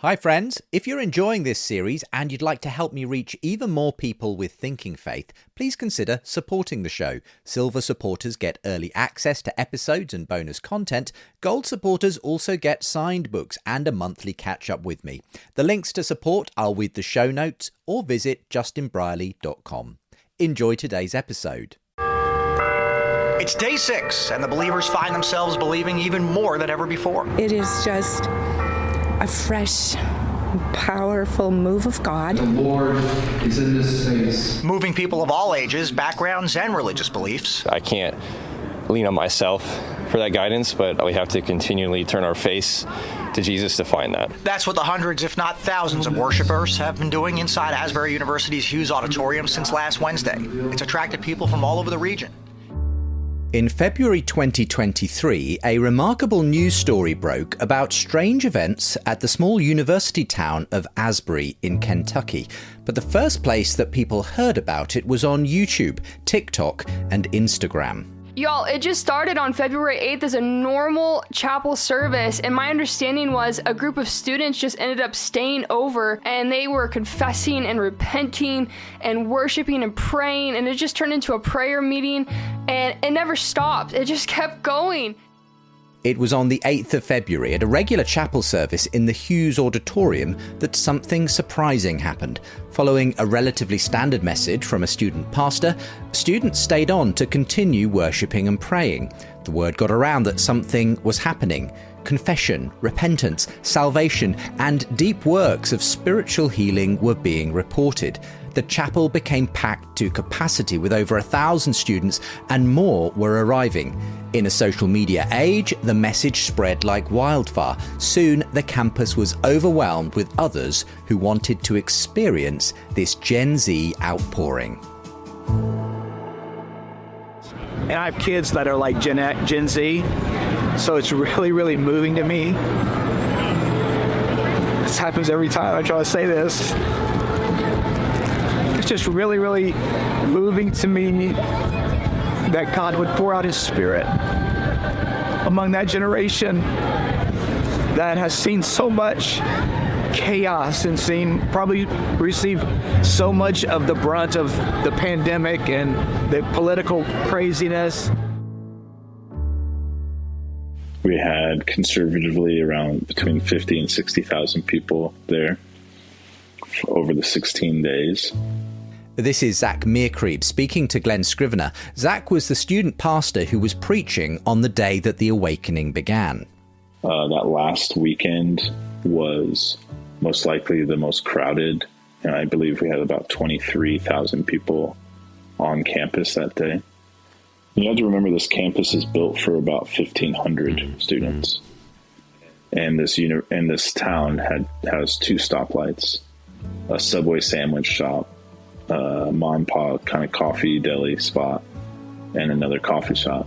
Hi friends, if you're enjoying this series and you'd like to help me reach even more people with thinking faith, please consider supporting the show. Silver supporters get early access to episodes and bonus content. Gold supporters also get signed books and a monthly catch-up with me. The links to support are with the show notes or visit justinbrierley.com. Enjoy today's episode. It's day 6, and the believers find themselves believing even more than ever before. It is just a fresh, powerful move of God. The Lord is in this space. Moving people of all ages, backgrounds, and religious beliefs. I can't lean on myself for that guidance, but we have to continually turn our face to Jesus to find that. That's what the hundreds, if not thousands, of worshipers have been doing inside Asbury University's Hughes Auditorium since last Wednesday. It's attracted people from all over the region. In February 2023, a remarkable news story broke about strange events at the small university town of Asbury in Kentucky. But the first place that people heard about it was on YouTube, TikTok, and Instagram. Y'all, it just started on February 8th as a normal chapel service, and my understanding was a group of students just ended up staying over, and they were confessing and repenting and worshiping and praying, and it just turned into a prayer meeting, and it never stopped. It just kept going. It was on the 8th of February at a regular chapel service in the Hughes Auditorium that something surprising happened. Following a relatively standard message from a student pastor, students stayed on to continue worshipping and praying. The word got around that something was happening. Confession, repentance, salvation, and deep works of spiritual healing were being reported. The chapel became packed to capacity with over 1,000 students, and more were arriving. In a social media age, the message spread like wildfire. Soon, the campus was overwhelmed with others who wanted to experience this Gen Z outpouring. And I have kids that are like Gen Z, so it's really, really moving to me. This happens every time I try to say this. It's just really, really moving to me that God would pour out His Spirit among that generation that has seen so much chaos and probably received so much of the brunt of the pandemic and the political craziness. We had conservatively around between 50 and 60,000 people there over the 16 days. This is Zach Meerkreeb speaking to Glenn Scrivener. Zach was the student pastor who was preaching on the day that the awakening began. That last weekend was most likely the most crowded, and I believe we had about 23,000 people on campus that day. You have to remember this campus is built for about 1,500 students, and this town has 2 stoplights, a Subway sandwich shop, mom and pop kind of coffee deli spot, and another coffee shop.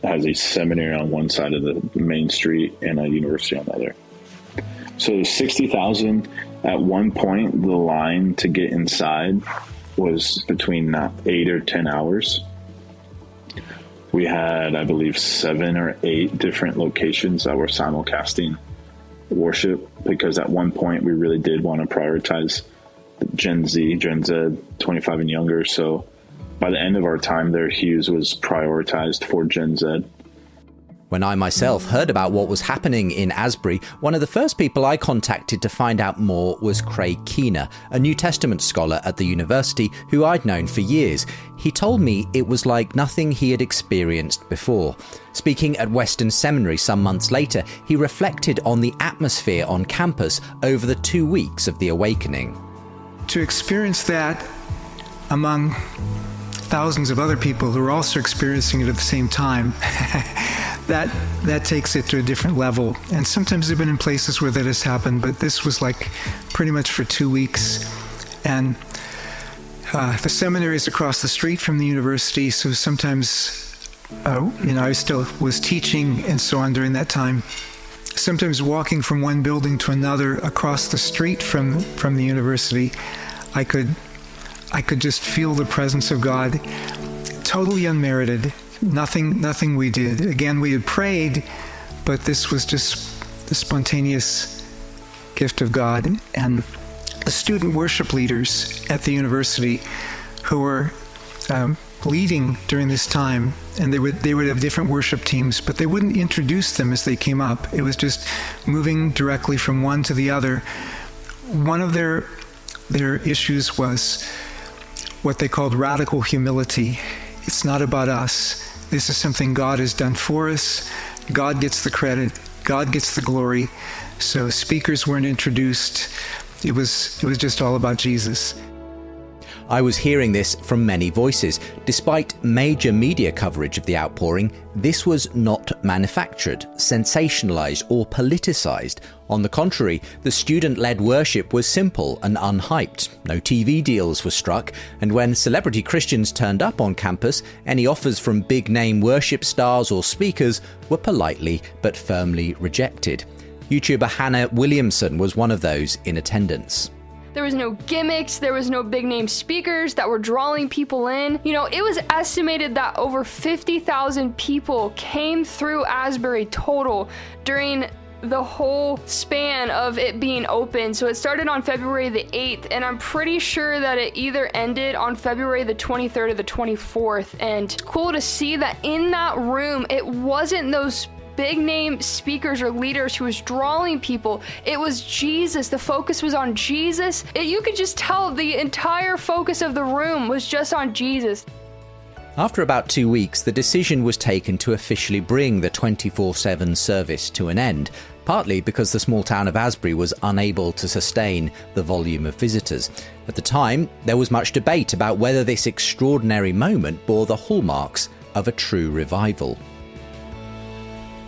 Has a seminary on one side of the main street and a university on the other. So there's 60,000. At one point, the line to get inside was between 8 or 10 hours. We had, I believe, 7 or 8 different locations that were simulcasting worship, because at one point we really did want to prioritize Gen Z, 25 and younger. So by the end of our time there, Hughes was prioritized for Gen Z. When I myself heard about what was happening in Asbury, one of the first people I contacted to find out more was Craig Keener, a New Testament scholar at the university who I'd known for years. He told me it was like nothing he had experienced before. Speaking at Western Seminary some months later, he reflected on the atmosphere on campus over the 2 weeks of the awakening. To experience that among thousands of other people who are also experiencing it at the same time, that takes it to a different level. And sometimes I've been in places where that has happened, but this was like pretty much for 2 weeks. And the seminary is across the street from the university, so sometimes, I still was teaching and so on during that time. Sometimes walking from one building to another across the street from the university, I could just feel the presence of God, totally unmerited. Nothing we did. Again, we had prayed, but this was just the spontaneous gift of God. And the student worship leaders at the university who were leading during this time, and they would have different worship teams, but they wouldn't introduce them as they came up. It was just moving directly from one to the other. One of their issues was what they called radical humility. It's not about us. This is something God has done for us. God gets the credit. God gets the glory. So speakers weren't introduced. It was just all about Jesus. I was hearing this from many voices. Despite major media coverage of the outpouring, this was not manufactured, sensationalized, or politicized. On the contrary, the student-led worship was simple and unhyped. No TV deals were struck, and when celebrity Christians turned up on campus, any offers from big-name worship stars or speakers were politely but firmly rejected. YouTuber Hannah Williamson was one of those in attendance. There was no gimmicks, there was no big name speakers that were drawing people in. You know, it was estimated that over 50,000 people came through Asbury total during the whole span of it being open. So it started on February the 8th, and I'm pretty sure that it either ended on February the 23rd or the 24th. And cool to see that in that room, it wasn't those big name speakers or leaders who was drawing people. It was Jesus. The focus was on Jesus. You could just tell the entire focus of the room was just on Jesus. After about 2 weeks, the decision was taken to officially bring the 24/7 service to an end, partly because the small town of Asbury was unable to sustain the volume of visitors. At the time, there was much debate about whether this extraordinary moment bore the hallmarks of a true revival.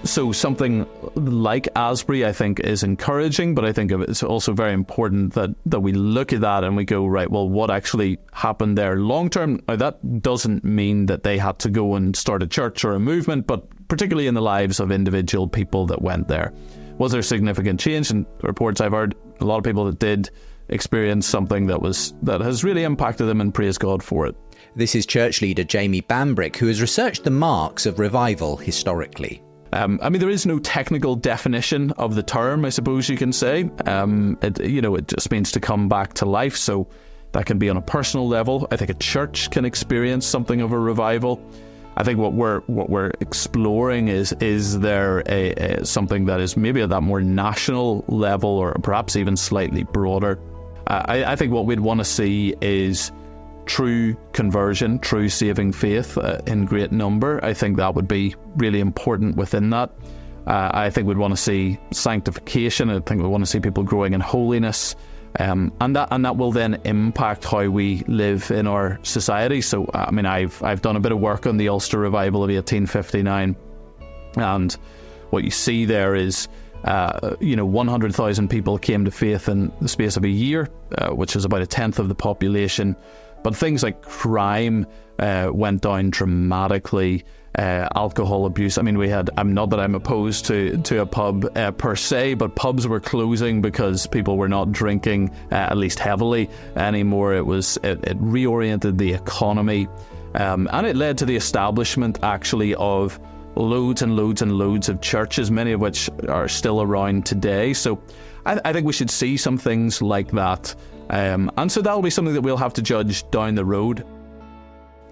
So something like Asbury, I think, is encouraging, but I think it's also very important that we look at that and we go, right, well, what actually happened there long term? Now, that doesn't mean that they had to go and start a church or a movement, but particularly in the lives of individual people that went there. Was there significant change? In reports I've heard, a lot of people that did experience something that has really impacted them, and praise God for it. This is church leader Jamie Bambrick, who has researched the marks of revival historically. There is no technical definition of the term, I suppose you can say. It just means to come back to life. So that can be on a personal level. I think a church can experience something of a revival. I think what we're exploring is there a something that is maybe at that more national level, or perhaps even slightly broader. I think what we'd want to see is true conversion, true saving faith in great number. I think that would be really important within that. I think we'd want to see sanctification. I think we want to see people growing in holiness, and that will then impact how we live in our society. So, I've done a bit of work on the Ulster revival of 1859, and what you see there is 100,000 people came to faith in the space of a year, which is about a tenth of the population. But things like crime went down dramatically, alcohol abuse. I'm not that I'm opposed to a pub per se, but pubs were closing because people were not drinking, at least heavily, anymore. It reoriented the economy, and it led to the establishment, actually, of loads and loads and loads of churches, many of which are still around today. So I think we should see some things like that. And so that'll be something that we'll have to judge down the road.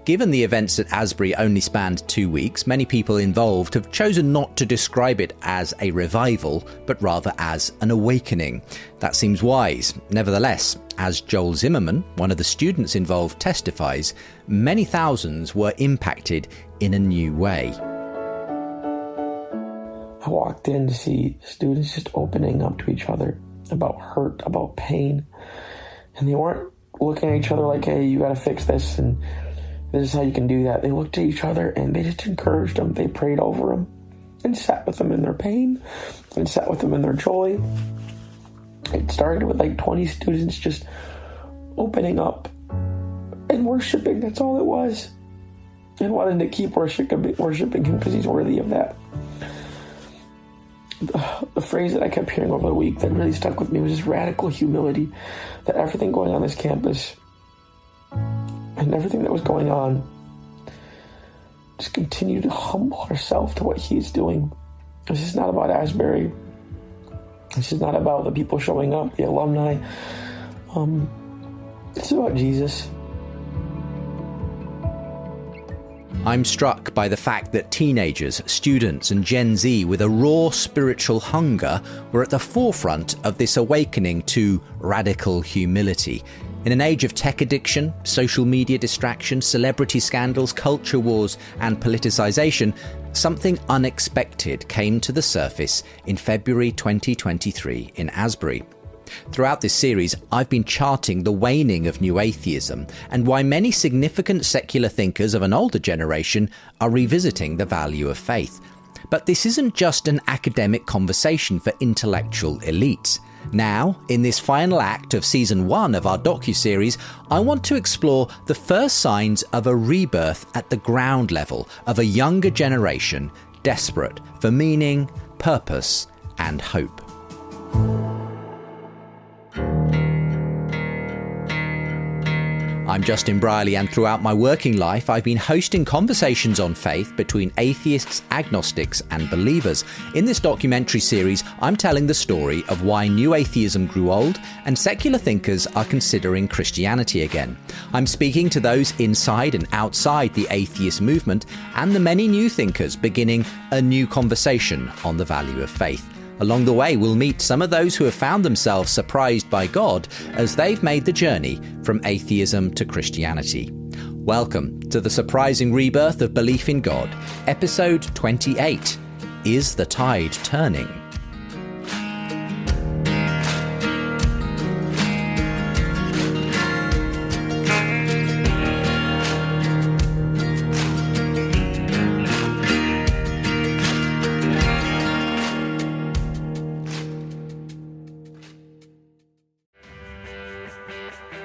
Given the events at Asbury only spanned 2 weeks, many people involved have chosen not to describe it as a revival, but rather as an awakening. That seems wise. Nevertheless, as Joel Zimmerman, one of the students involved, testifies, many thousands were impacted in a new way. I walked in to see students just opening up to each other about hurt, about pain. And they weren't looking at each other like, hey, you got to fix this, and this is how you can do that. They looked at each other and they just encouraged them. They prayed over them and sat with them in their pain and sat with them in their joy. It started with like 20 students just opening up and worshiping. That's all it was. And wanting to keep worshiping him because he's worthy of that. The phrase that I kept hearing over the week that really stuck with me was this radical humility, that everything going on this campus and everything that was going on, just continue to humble ourselves to what he is doing. This is not about Asbury. It's just not about the people showing up, the alumni. It's about Jesus. I'm struck by the fact that teenagers, students and Gen Z with a raw spiritual hunger were at the forefront of this awakening to radical humility. In an age of tech addiction, social media distraction, celebrity scandals, culture wars and politicization, something unexpected came to the surface in February 2023 in Asbury. Throughout this series, I've been charting the waning of new atheism and why many significant secular thinkers of an older generation are revisiting the value of faith. But this isn't just an academic conversation for intellectual elites. Now, in this final act of Season 1 of our docuseries, I want to explore the first signs of a rebirth at the ground level of a younger generation desperate for meaning, purpose, and hope. I'm Justin Brierley, and throughout my working life, I've been hosting conversations on faith between atheists, agnostics, and believers. In this documentary series, I'm telling the story of why new atheism grew old and secular thinkers are considering Christianity again. I'm speaking to those inside and outside the atheist movement and the many new thinkers beginning a new conversation on the value of faith. Along the way, we'll meet some of those who have found themselves surprised by God as they've made the journey from atheism to Christianity. Welcome to the surprising rebirth of belief in God, episode 28. Is the tide turning?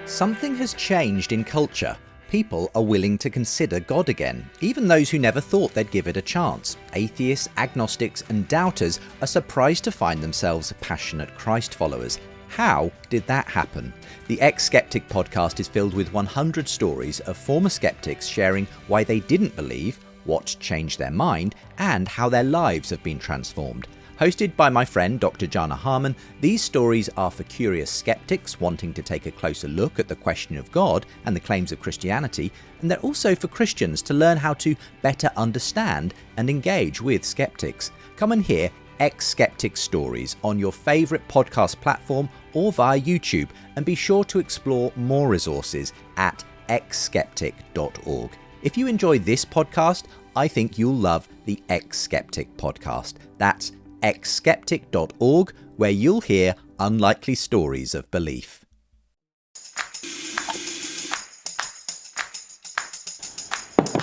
Something has changed in culture. People are willing to consider God again, even those who never thought they'd give it a chance. Atheists, agnostics and doubters are surprised to find themselves passionate Christ followers. How did that happen? The Ex-Skeptic podcast is filled with 100 stories of former skeptics sharing why they didn't believe, what changed their mind, and how their lives have been transformed. Hosted by my friend Dr. Jana Harmon, these stories are for curious skeptics wanting to take a closer look at the question of God and the claims of Christianity, and they're also for Christians to learn how to better understand and engage with skeptics. Come and hear Ex-Skeptic stories on your favourite podcast platform or via YouTube, and be sure to explore more resources at exskeptic.org. If you enjoy this podcast, I think you'll love the Ex-Skeptic podcast. That's exskeptic.org, where you'll hear unlikely stories of belief.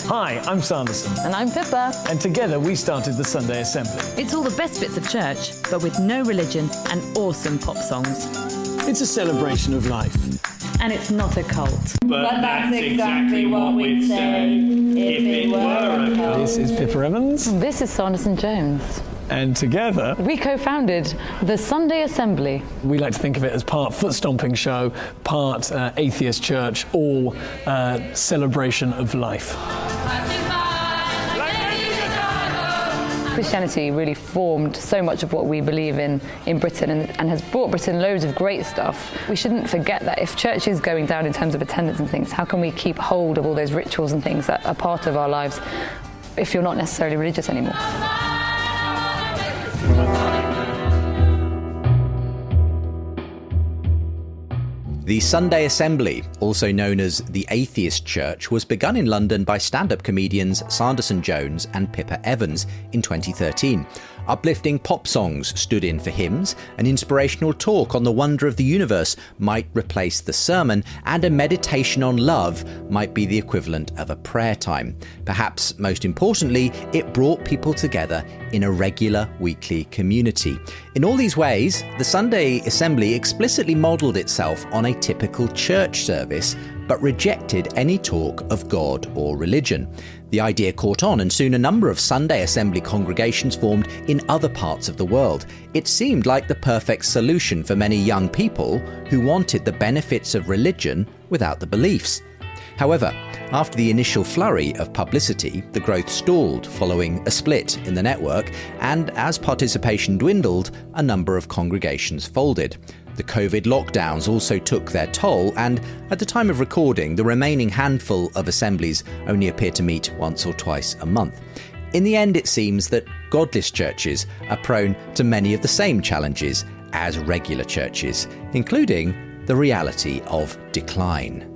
Hi, I'm Sanderson. And I'm Pippa. And together we started the Sunday Assembly. It's all the best bits of church, but with no religion and awesome pop songs. It's a celebration of life. And it's not a cult. But that's exactly what we'd say if it were a cult. This is Pippa Evans. And this is Sanderson Jones. And together, we co-founded the Sunday Assembly. We like to think of it as part foot-stomping show, part atheist church, all celebration of life. Christianity really formed so much of what we believe in Britain and has brought Britain loads of great stuff. We shouldn't forget that if church is going down in terms of attendance and things, how can we keep hold of all those rituals and things that are part of our lives if you're not necessarily religious anymore? The Sunday Assembly, also known as the Atheist Church, was begun in London by stand-up comedians Sanderson Jones and Pippa Evans in 2013. Uplifting pop songs stood in for hymns, an inspirational talk on the wonder of the universe might replace the sermon, and a meditation on love might be the equivalent of a prayer time. Perhaps most importantly, it brought people together in a regular weekly community. In all these ways, the Sunday Assembly explicitly modelled itself on a typical church service, but rejected any talk of God or religion. The idea caught on, and soon a number of Sunday Assembly congregations formed in other parts of the world. It seemed like the perfect solution for many young people who wanted the benefits of religion without the beliefs. However, after the initial flurry of publicity, the growth stalled following a split in the network, and as participation dwindled, a number of congregations folded. The COVID lockdowns also took their toll, and at the time of recording, the remaining handful of assemblies only appear to meet once or twice a month. In the end, it seems that godless churches are prone to many of the same challenges as regular churches, including the reality of decline.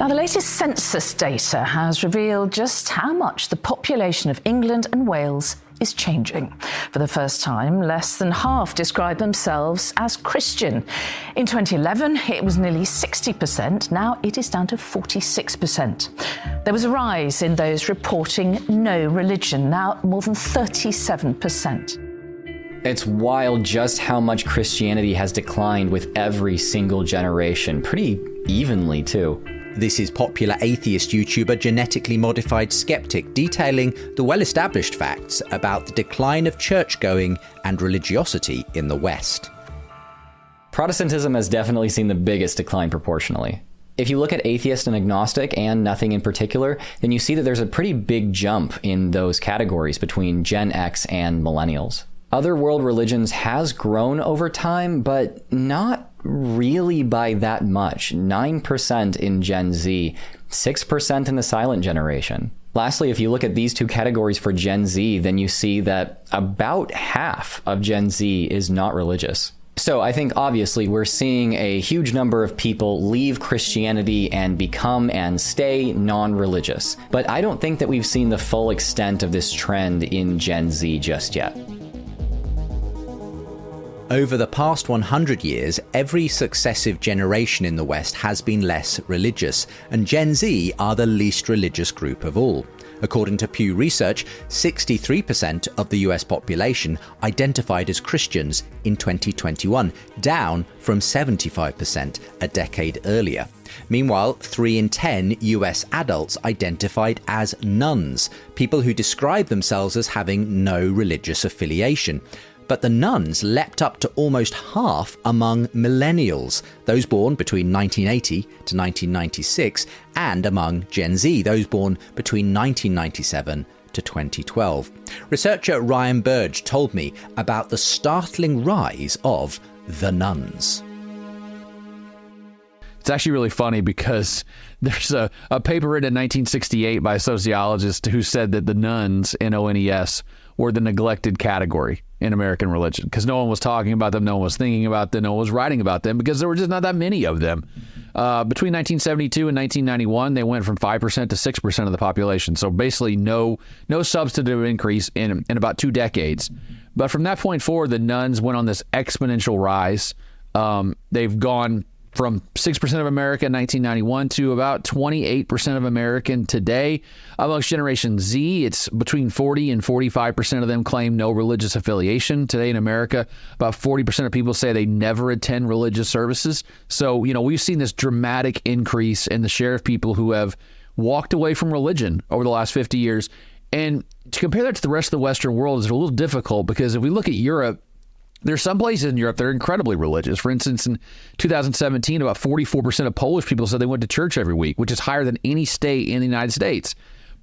Now, the latest census data has revealed just how much the population of England and Wales is changing. For the first time, less than half describe themselves as Christian. In 2011, it was nearly 60%. Now it is down to 46%. There was a rise in those reporting no religion, now more than 37%. It's wild just how much Christianity has declined with every single generation, pretty evenly too. This is popular atheist YouTuber Genetically Modified Skeptic detailing the well-established facts about the decline of church-going and religiosity in the West. Protestantism has definitely seen the biggest decline proportionally. If you look at atheist and agnostic and nothing in particular, then you see that there's a pretty big jump in those categories between Gen X and millennials. Other world religions has grown over time, but not really by that much. 9% in Gen Z, 6% in the silent generation. Lastly, if you look at these two categories for Gen Z, then you see that about half of Gen Z is not religious. So I think obviously we're seeing a huge number of people leave Christianity and become and stay non-religious. But I don't think that we've seen the full extent of this trend in Gen Z just yet. Over the past 100 years, every successive generation in the West has been less religious, and Gen Z are the least religious group of all. According to Pew Research, 63% of the US population identified as Christians in 2021, down from 75% a decade earlier. Meanwhile, 3 in 10 US adults identified as nuns, people who describe themselves as having no religious affiliation. But the nuns leapt up to almost half among millennials, those born between 1980 to 1996, and among Gen Z, those born between 1997 to 2012. Researcher Ryan Burge told me about the startling rise of the nuns. It's actually really funny because there's a paper written in 1968 by a sociologist who said that the nuns, N-O-N-E-S, were the neglected category in American religion because no one was talking about them, no one was thinking about them, no one was writing about them because there were just not that many of them. Between 1972 and 1991, they went from 5% to 6% of the population. So basically no substantive increase in about 2 decades. But from that point forward, the nuns went on this exponential rise. They've gone from 6% of America in 1991 to about 28% of American today. Amongst Generation Z, it's between 40 and 45% of them claim no religious affiliation. Today in America, about 40% of people say they never attend religious services. So, we've seen this dramatic increase in the share of people who have walked away from religion over the last 50 years. And to compare that to the rest of the Western world is a little difficult because if we look at Europe, there's some places in Europe that are incredibly religious. For instance, in 2017, about 44% of Polish people said they went to church every week, which is higher than any state in the United States.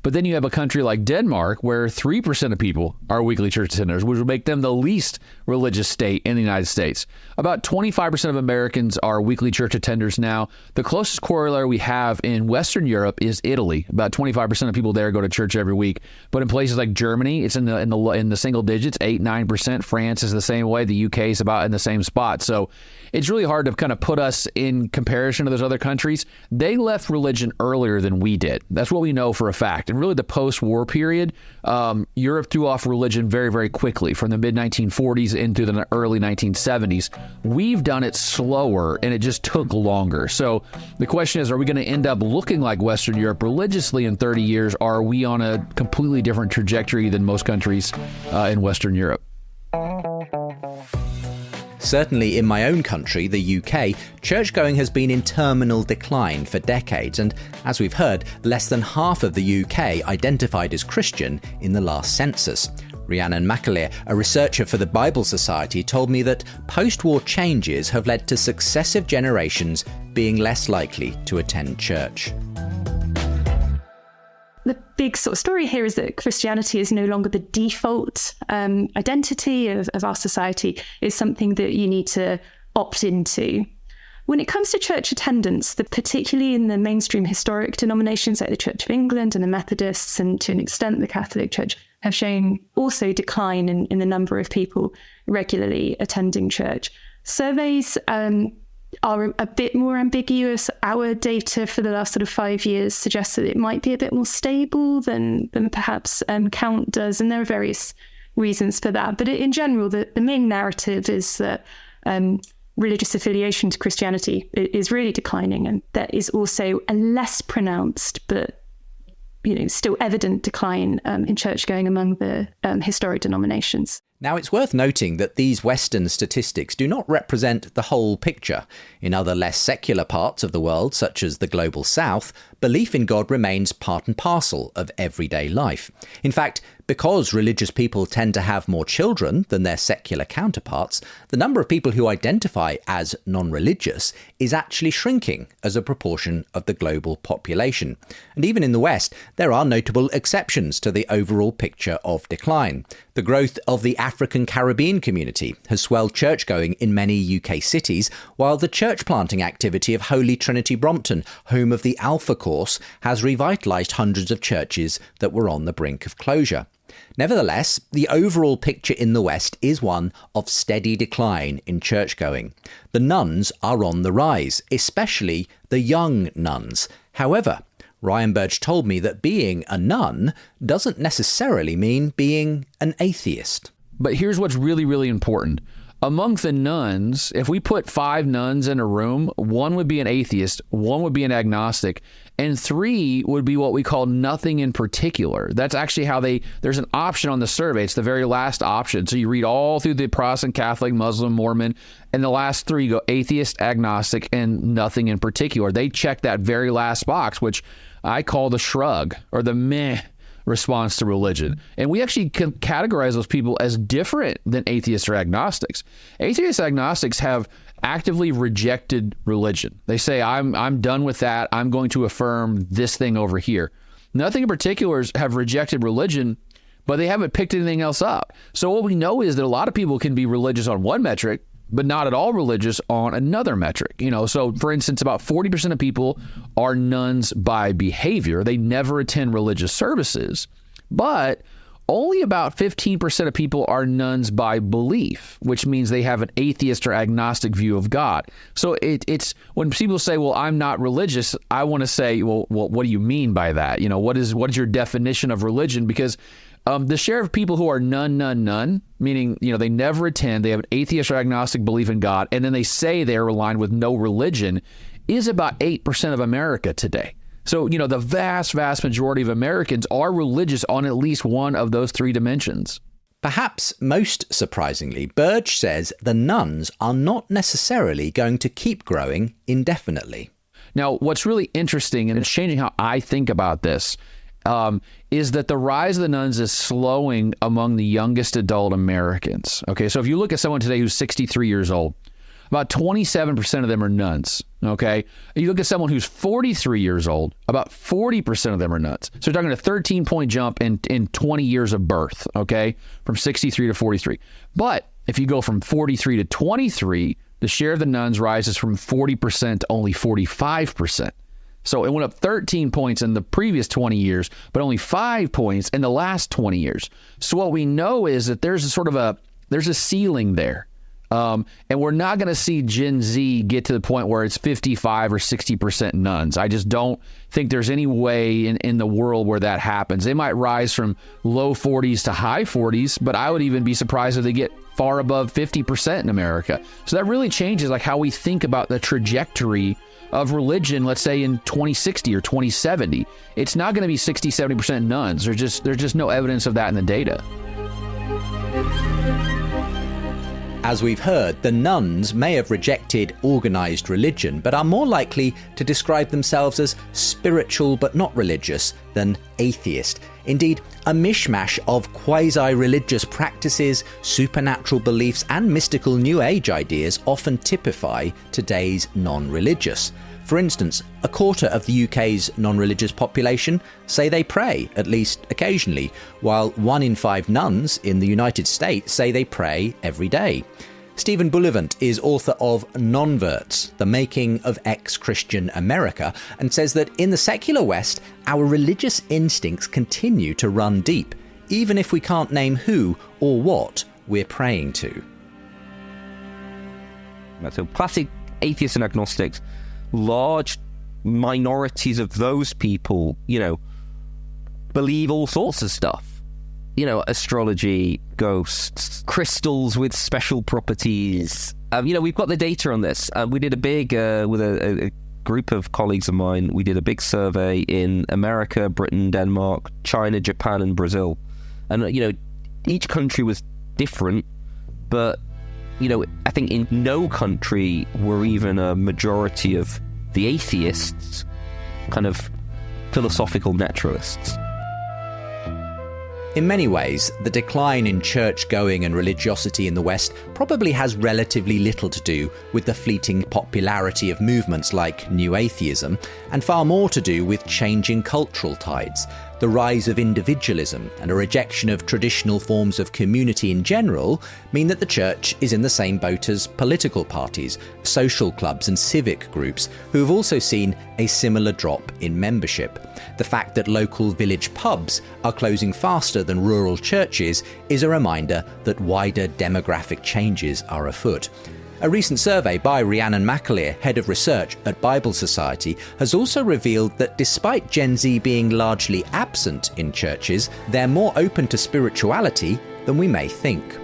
But then you have a country like Denmark where 3% of people are weekly church attenders, which would make them the least religious state in the United States. About 25% of Americans are weekly church attenders now. The closest corollary we have in Western Europe is Italy. About 25% of people there go to church every week. But in places like Germany, it's in the single digits, 8-9%. France is the same way. The UK is about in the same spot. So it's really hard to kind of put us in comparison to those other countries. They left religion earlier than we did. That's what we know for a fact. And really the post-war period, Europe threw off religion very, very quickly from the mid-1940s into the early 1970s. We've done it slower, and it just took longer. So the question is, are we going to end up looking like Western Europe religiously in 30 years? Or are we on a completely different trajectory than most countries in Western Europe? Certainly in my own country, the UK, church-going has been in terminal decline for decades, and as we've heard, less than half of the UK identified as Christian in the last census. Rhiannon McAleer, a researcher for the Bible Society, told me that post-war changes have led to successive generations being less likely to attend church. The big sort of story here is that Christianity is no longer the default identity of our society. It's something that you need to opt into. When it comes to church attendance, particularly in the mainstream historic denominations like the Church of England and the Methodists, and to an extent the Catholic Church, have shown also decline in the number of people regularly attending church. Surveys are a bit more ambiguous. Our data for the last sort of 5 years suggests that it might be a bit more stable than perhaps Count does, and there are various reasons for that. But in general, the main narrative is that religious affiliation to Christianity is really declining, and there is also a less pronounced but still evident decline in church going among the historic denominations. Now, it's worth noting that these Western statistics do not represent the whole picture. In other less secular parts of the world, such as the global south, belief in God remains part and parcel of everyday life. In fact, because religious people tend to have more children than their secular counterparts, the number of people who identify as non-religious is actually shrinking as a proportion of the global population. And even in the West, there are notable exceptions to the overall picture of decline. The growth of the African Caribbean community has swelled churchgoing in many UK cities, while the church planting activity of Holy Trinity Brompton, home of the Alpha Course, has revitalised hundreds of churches that were on the brink of closure. Nevertheless, the overall picture in the West is one of steady decline in churchgoing. The nuns are on the rise, especially the young nuns. However, Ryan Burge told me that being a nun doesn't necessarily mean being an atheist. But here's what's really, really important. Among the nuns, if we put 5 nuns in a room, 1 would be an atheist, 1 would be an agnostic, and 3 would be what we call nothing in particular. That's actually how there's an option on the survey. It's the very last option. So you read all through the Protestant, Catholic, Muslim, Mormon, and the last 3 go atheist, agnostic, and nothing in particular. They check that very last box, which I call the shrug or the meh response to religion. And we actually can categorize those people as different than atheists or agnostics. Atheists, agnostics have actively rejected religion. They say, I'm done with that. I'm going to affirm this thing over here. Nothing in particulars have rejected religion, but they haven't picked anything else up. So what we know is that a lot of people can be religious on one metric, but not at all religious on another metric. So for instance, about 40% of people are nuns by behavior. They never attend religious services, but only about 15% of people are nuns by belief, which means they have an atheist or agnostic view of God. So it's when people say, well, I'm not religious, I want to say, well, what do you mean by that? What is your definition of religion? Because the share of people who are none, meaning, they never attend, they have an atheist or agnostic belief in God, and then they say they're aligned with no religion, is about 8% of America today. So, the vast, vast majority of Americans are religious on at least one of those 3 dimensions. Perhaps most surprisingly, Burge says the nuns are not necessarily going to keep growing indefinitely. Now, what's really interesting, and it's changing how I think about this, is that the rise of the nuns is slowing among the youngest adult Americans. Okay, so if you look at someone today who's 63 years old, about 27% of them are nuns. Okay, you look at someone who's 43 years old, about 40% of them are nuns. So you're talking a 13-point jump in 20 years of birth, okay, from 63 to 43. But if you go from 43 to 23, the share of the nuns rises from 40% to only 45%. So it went up 13 points in the previous 20 years, but only 5 points in the last 20 years. So what we know is that there's a ceiling there. And we're not going to see Gen Z get to the point where it's 55 or 60% nuns. I just don't think there's any way in the world where that happens. They might rise from low 40s to high 40s, but I would even be surprised if they get far above 50% in America. So that really changes how we think about the trajectory of religion, let's say in 2060 or 2070. It's not going to be 60, 70% nuns. There's just no evidence of that in the data. As we've heard, the nuns may have rejected organised religion, but are more likely to describe themselves as spiritual but not religious than atheist. Indeed, a mishmash of quasi-religious practices, supernatural beliefs and mystical New Age ideas often typify today's non-religious. For instance, a quarter of the UK's non-religious population say they pray, at least occasionally, while 1 in 5 nuns in the United States say they pray every day. Stephen Bullivant is author of Nonverts, The Making of Ex-Christian America, and says that in the secular West, our religious instincts continue to run deep, even if we can't name who or what we're praying to. So classic atheists and agnostics, large minorities of those people, believe all sorts of stuff. Astrology, ghosts, crystals with special properties. We've got the data on this. We did a big, with a group of colleagues of mine, we did a big survey in America, Britain, Denmark, China, Japan, and Brazil. And, each country was different, but I think in no country were even a majority of the atheists kind of philosophical naturalists. In many ways, the decline in church-going and religiosity in the West probably has relatively little to do with the fleeting popularity of movements like New Atheism, and far more to do with changing cultural tides. The rise of individualism and a rejection of traditional forms of community in general mean that the church is in the same boat as political parties, social clubs and civic groups, who have also seen a similar drop in membership. The fact that local village pubs are closing faster than rural churches is a reminder that wider demographic changes are afoot. A recent survey by Rhiannon McAleer, head of research at Bible Society, has also revealed that despite Gen Z being largely absent in churches, they're more open to spirituality than we may think.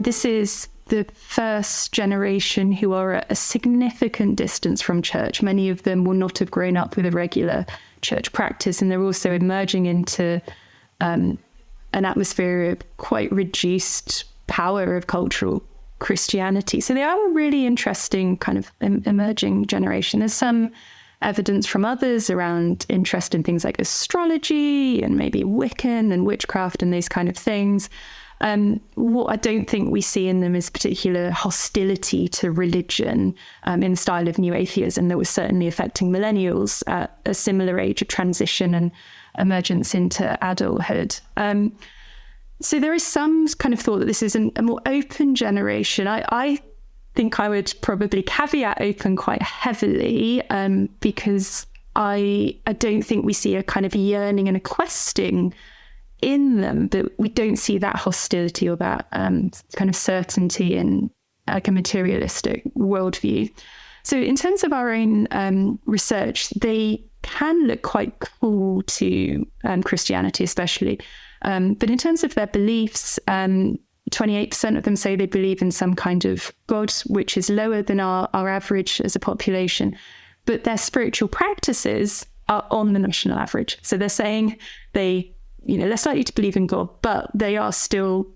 This is the first generation who are at a significant distance from church. Many of them will not have grown up with a regular church practice, and they're also emerging into an atmosphere of quite reduced power of cultural Christianity. So they are a really interesting kind of emerging generation. There's some evidence from others around interest in things like astrology and maybe Wiccan and witchcraft and those kind of things. What I don't think we see in them is particular hostility to religion in the style of New Atheism that was certainly affecting millennials at a similar age of transition and emergence into adulthood. So there is some kind of thought that this is a more open generation. I think I would probably caveat open quite heavily because I don't think we see a kind of yearning and a questing in them, but we don't see that hostility or that kind of certainty in like a materialistic worldview. So in terms of our own research, they can look quite cool to Christianity especially. But in terms of their beliefs, 28% of them say they believe in some kind of God, which is lower than our average as a population. But their spiritual practices are on the national average. So they're saying they're less likely to believe in God, but they are still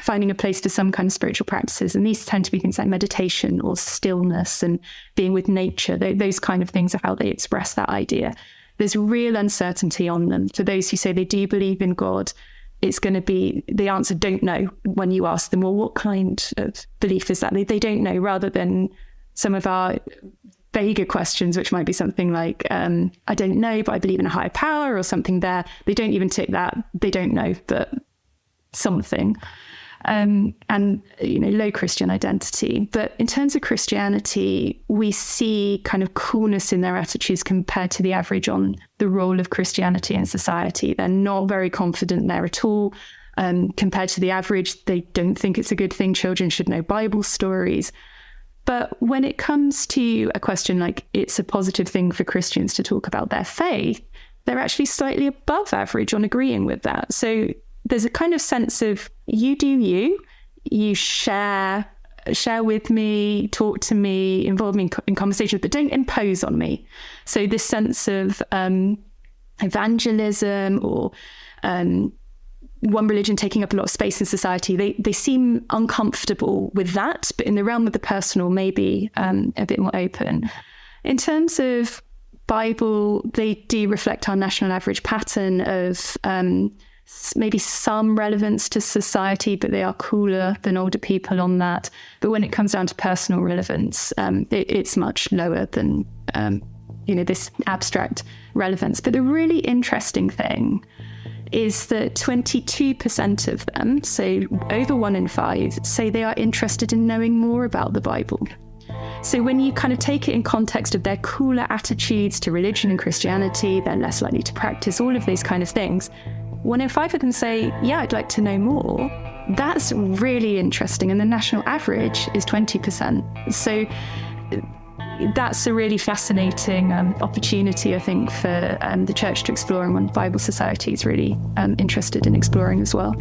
finding a place to some kind of spiritual practices. And these tend to be things like meditation or stillness and being with nature. Those kind of things are how they express that idea. There's real uncertainty on them. For those who say they do believe in God, it's going to be the answer, don't know, when you ask them, well, what kind of belief is that? They don't know, rather than some of our vaguer questions, which might be something like, I don't know, but I believe in a higher power or something there. They don't even tick that. They don't know, but something. And low Christian identity. But in terms of Christianity, we see kind of coolness in their attitudes compared to the average on the role of Christianity in society. They're not very confident there at all. Compared to the average, they don't think it's a good thing children should know Bible stories. But when it comes to a question like it's a positive thing for Christians to talk about their faith, they're actually slightly above average on agreeing with that. So there's a kind of sense of you do you share with me, talk to me, involve me in conversation, but don't impose on me. So this sense of evangelism or one religion taking up a lot of space in society. They seem uncomfortable with that, but in the realm of the personal, maybe a bit more open. In terms of Bible, they do reflect our national average pattern of maybe some relevance to society, but they are cooler than older people on that. But when it comes down to personal relevance, it's much lower than this abstract relevance. But the really interesting thing is that 22% of them, so over 1 in 5, say they are interested in knowing more about the Bible. So when you kind of take it in context of their cooler attitudes to religion and Christianity, they're less likely to practice all of these kind of things. 1 in 5 of them say, yeah, I'd like to know more. That's really interesting. And the national average is 20%. So that's a really fascinating opportunity, I think, for the church to explore, and one Bible Society is really interested in exploring as well.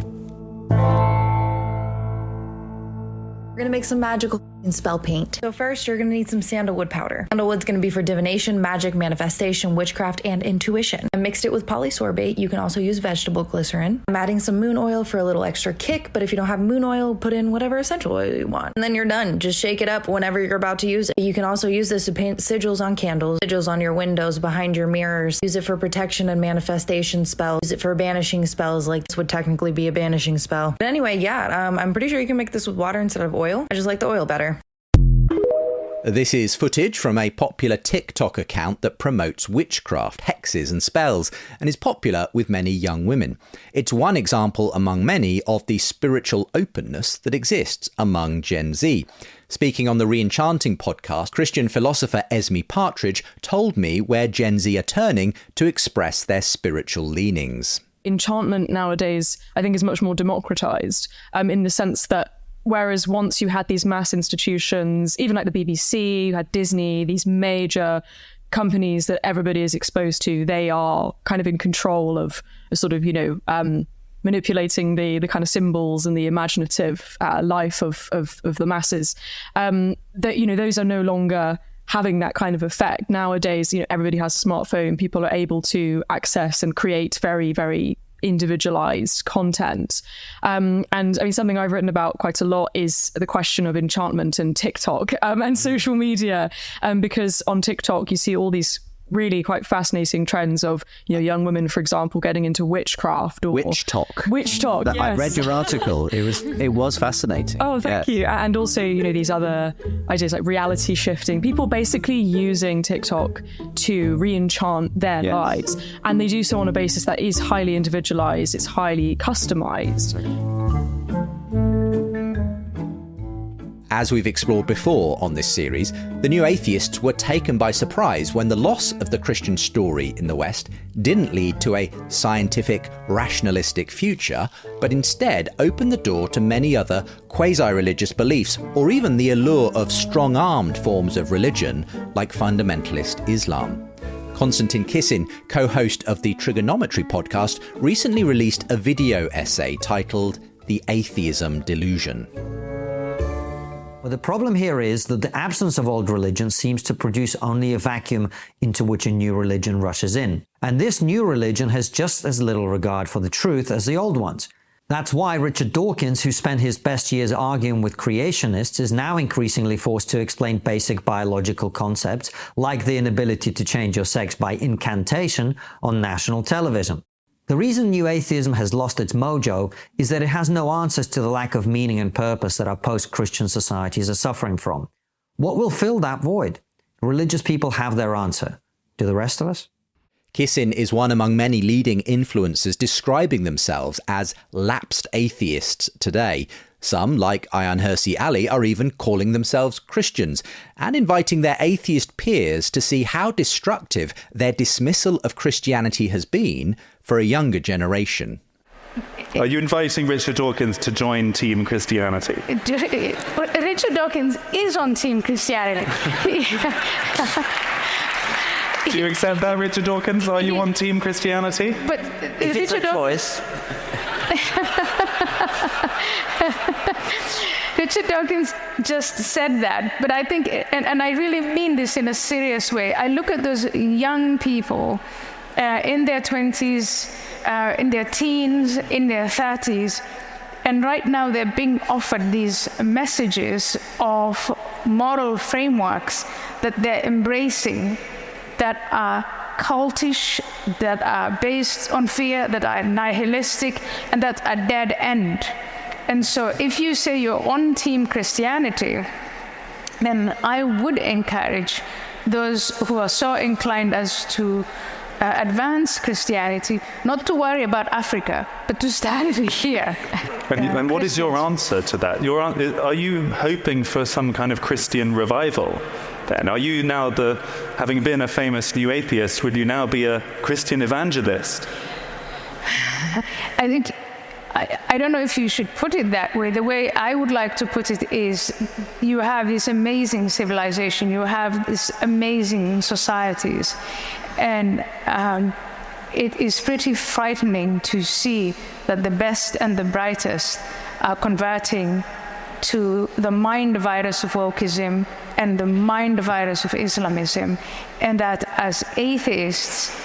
We're going to make some magical spell paint. So first, you're going to need some sandalwood powder. Sandalwood's going to be for divination, magic, manifestation, witchcraft, and intuition. I mixed it with polysorbate. You can also use vegetable glycerin. I'm adding some moon oil for a little extra kick, but if you don't have moon oil, put in whatever essential oil you want. And then you're done. Just shake it up whenever you're about to use it. You can also use this to paint sigils on candles, sigils on your windows, behind your mirrors. Use it for protection and manifestation spells. Use it for banishing spells, like this would technically be a banishing spell. But anyway, yeah, I'm pretty sure you can make this with water instead of oil. I just like the oil better. This is footage from a popular TikTok account that promotes witchcraft, hexes and spells, and is popular with many young women. It's one example among many of the spiritual openness that exists among Gen Z. Speaking on the Re-Enchanting podcast, Christian philosopher Esme Partridge told me where Gen Z are turning to express their spiritual leanings. Enchantment nowadays, I think, is much more democratized in the sense that whereas once you had these mass institutions, even like the BBC, you had Disney, these major companies that everybody is exposed to, they are kind of in control of sort of, manipulating the kind of symbols and the imaginative life of the masses. Those are no longer having that kind of effect. Nowadays, everybody has a smartphone. People are able to access and create very, very individualized content. And I mean, something I've written about quite a lot is the question of enchantment and TikTok and social media, because on TikTok you see all these really quite fascinating trends of young women, for example, getting into witchcraft or witch talk. Yes. I read your article. It was fascinating. Oh, thank you. And also these other ideas like reality shifting, people basically using TikTok to re-enchant their lives, and they do so on a basis that is highly individualized, it's highly customized. As we've explored before on this series, the New Atheists were taken by surprise when the loss of the Christian story in the West didn't lead to a scientific, rationalistic future, but instead opened the door to many other quasi-religious beliefs, or even the allure of strong-armed forms of religion like fundamentalist Islam. Konstantin Kisin, co-host of the Trigonometry podcast, recently released a video essay titled The Atheism Delusion. Well, the problem here is that the absence of old religion seems to produce only a vacuum into which a new religion rushes in. And this new religion has just as little regard for the truth as the old ones. That's why Richard Dawkins, who spent his best years arguing with creationists, is now increasingly forced to explain basic biological concepts, like the inability to change your sex by incantation, on national television. The reason New Atheism has lost its mojo is that it has no answers to the lack of meaning and purpose that our post-Christian societies are suffering from. What will fill that void? Religious people have their answer. Do the rest of us? Kisin is one among many leading influencers describing themselves as lapsed atheists today. Some, like Ayaan Hirsi Ali, are even calling themselves Christians and inviting their atheist peers to see how destructive their dismissal of Christianity has been for a younger generation. Are you inviting Richard Dawkins to join Team Christianity? Richard Dawkins is on Team Christianity. Do you accept that, Richard Dawkins? Are you on Team Christianity? But if it's a choice. Richard Dawkins just said that, but I think, and I really mean this in a serious way, I look at those young people in their 20s in their teens, in their 30s, and right now they're being offered these messages of moral frameworks that they're embracing, that are cultish, that are based on fear, that are nihilistic, and that are dead end. And so if you say you're on Team Christianity, then I would encourage those who are so inclined as to advance Christianity not to worry about Africa, but to start it here. And what is your answer to that? Are you hoping for some kind of Christian revival then? Are you now, having been a famous new atheist, would you now be a Christian evangelist? I think, I don't know if you should put it that way. The way I would like to put it is, you have this amazing civilization, you have these amazing societies, and it is pretty frightening to see that the best and the brightest are converting to the mind virus of wokeism and the mind virus of Islamism, and that as atheists,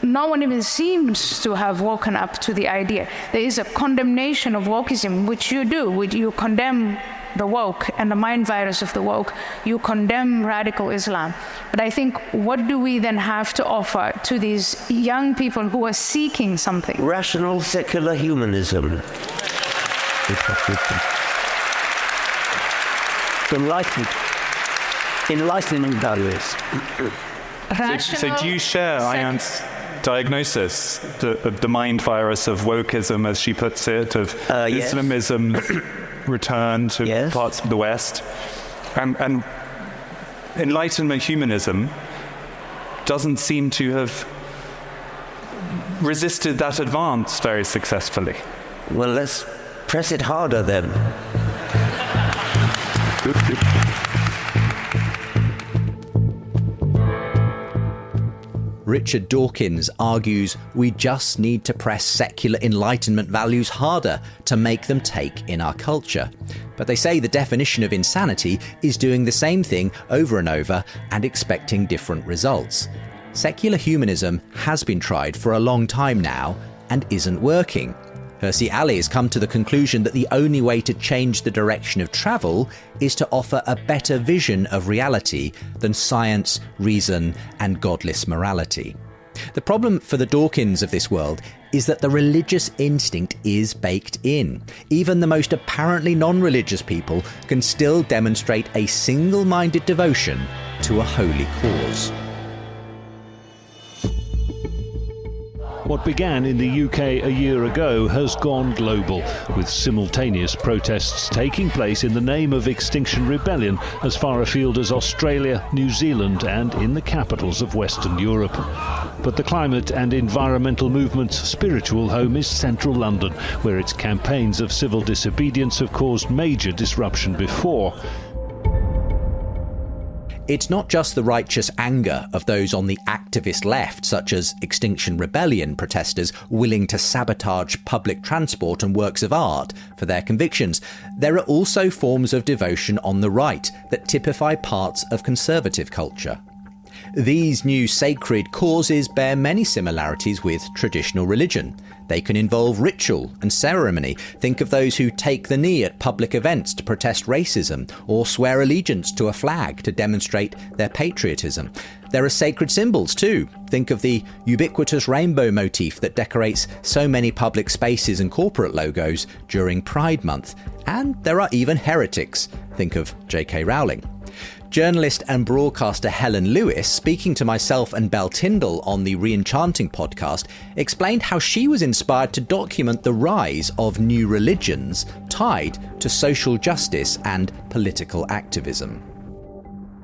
no one even seems to have woken up to the idea. There is a condemnation of wokeism, which you do. You condemn the woke and the mind virus of the woke. You condemn radical Islam. But I think, what do we then have to offer to these young people who are seeking something? Rational secular humanism. Enlightenment values. So do you share Ayan's diagnosis of the mind virus of wokeism, as she puts it, of Islamism's return to parts of the West? And Enlightenment humanism doesn't seem to have resisted that advance very successfully. Well, let's press it harder then. Richard Dawkins argues we just need to press secular Enlightenment values harder to make them take in our culture. But they say the definition of insanity is doing the same thing over and over and expecting different results. Secular humanism has been tried for a long time now and isn't working. Hirsi Ali has come to the conclusion that the only way to change the direction of travel is to offer a better vision of reality than science, reason, and godless morality. The problem for the Dawkins of this world is that the religious instinct is baked in. Even the most apparently non-religious people can still demonstrate a single-minded devotion to a holy cause. What began in the UK a year ago has gone global, with simultaneous protests taking place in the name of Extinction Rebellion as far afield as Australia, New Zealand and in the capitals of Western Europe. But the climate and environmental movement's spiritual home is central London, where its campaigns of civil disobedience have caused major disruption before. It's not just the righteous anger of those on the activist left, such as Extinction Rebellion protesters willing to sabotage public transport and works of art for their convictions. There are also forms of devotion on the right that typify parts of conservative culture. These new sacred causes bear many similarities with traditional religion. They can involve ritual and ceremony. Think of those who take the knee at public events to protest racism, or swear allegiance to a flag to demonstrate their patriotism. There are sacred symbols too. Think of the ubiquitous rainbow motif that decorates so many public spaces and corporate logos during Pride Month. And there are even heretics. Think of J.K. Rowling. Journalist and broadcaster Helen Lewis, speaking to myself and Belle Tyndall on the Re-Enchanting podcast, explained how she was inspired to document the rise of new religions tied to social justice and political activism.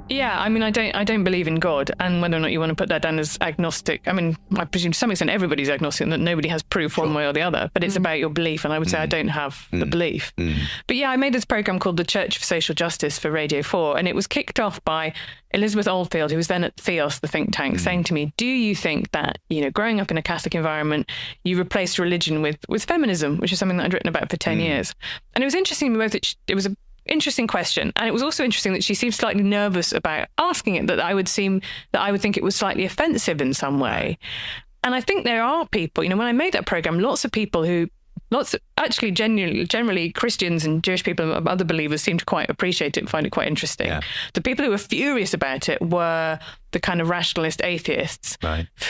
Yeah, I mean, I don't believe in God, and whether or not you want to put that down as agnostic, I mean, I presume to some extent everybody's agnostic and that nobody has proof one way or the other, but it's about your belief, and I would say I don't have the belief. But yeah, I made this program called The Church for Social Justice for Radio 4, and it was kicked off by Elizabeth Oldfield, who was then at Theos, the think tank, saying to me, do you think that, you know, growing up in a Catholic environment, you replaced religion with feminism, which is something that I'd written about for 10 years. And it was interesting both, it was interesting question. And it was also interesting that she seemed slightly nervous about asking it, that I would think it was slightly offensive in some way. And I think there are people, when I made that program, generally Christians and Jewish people and other believers seem to quite appreciate it and find it quite interesting. Yeah. The people who were furious about it were the kind of rationalist atheists,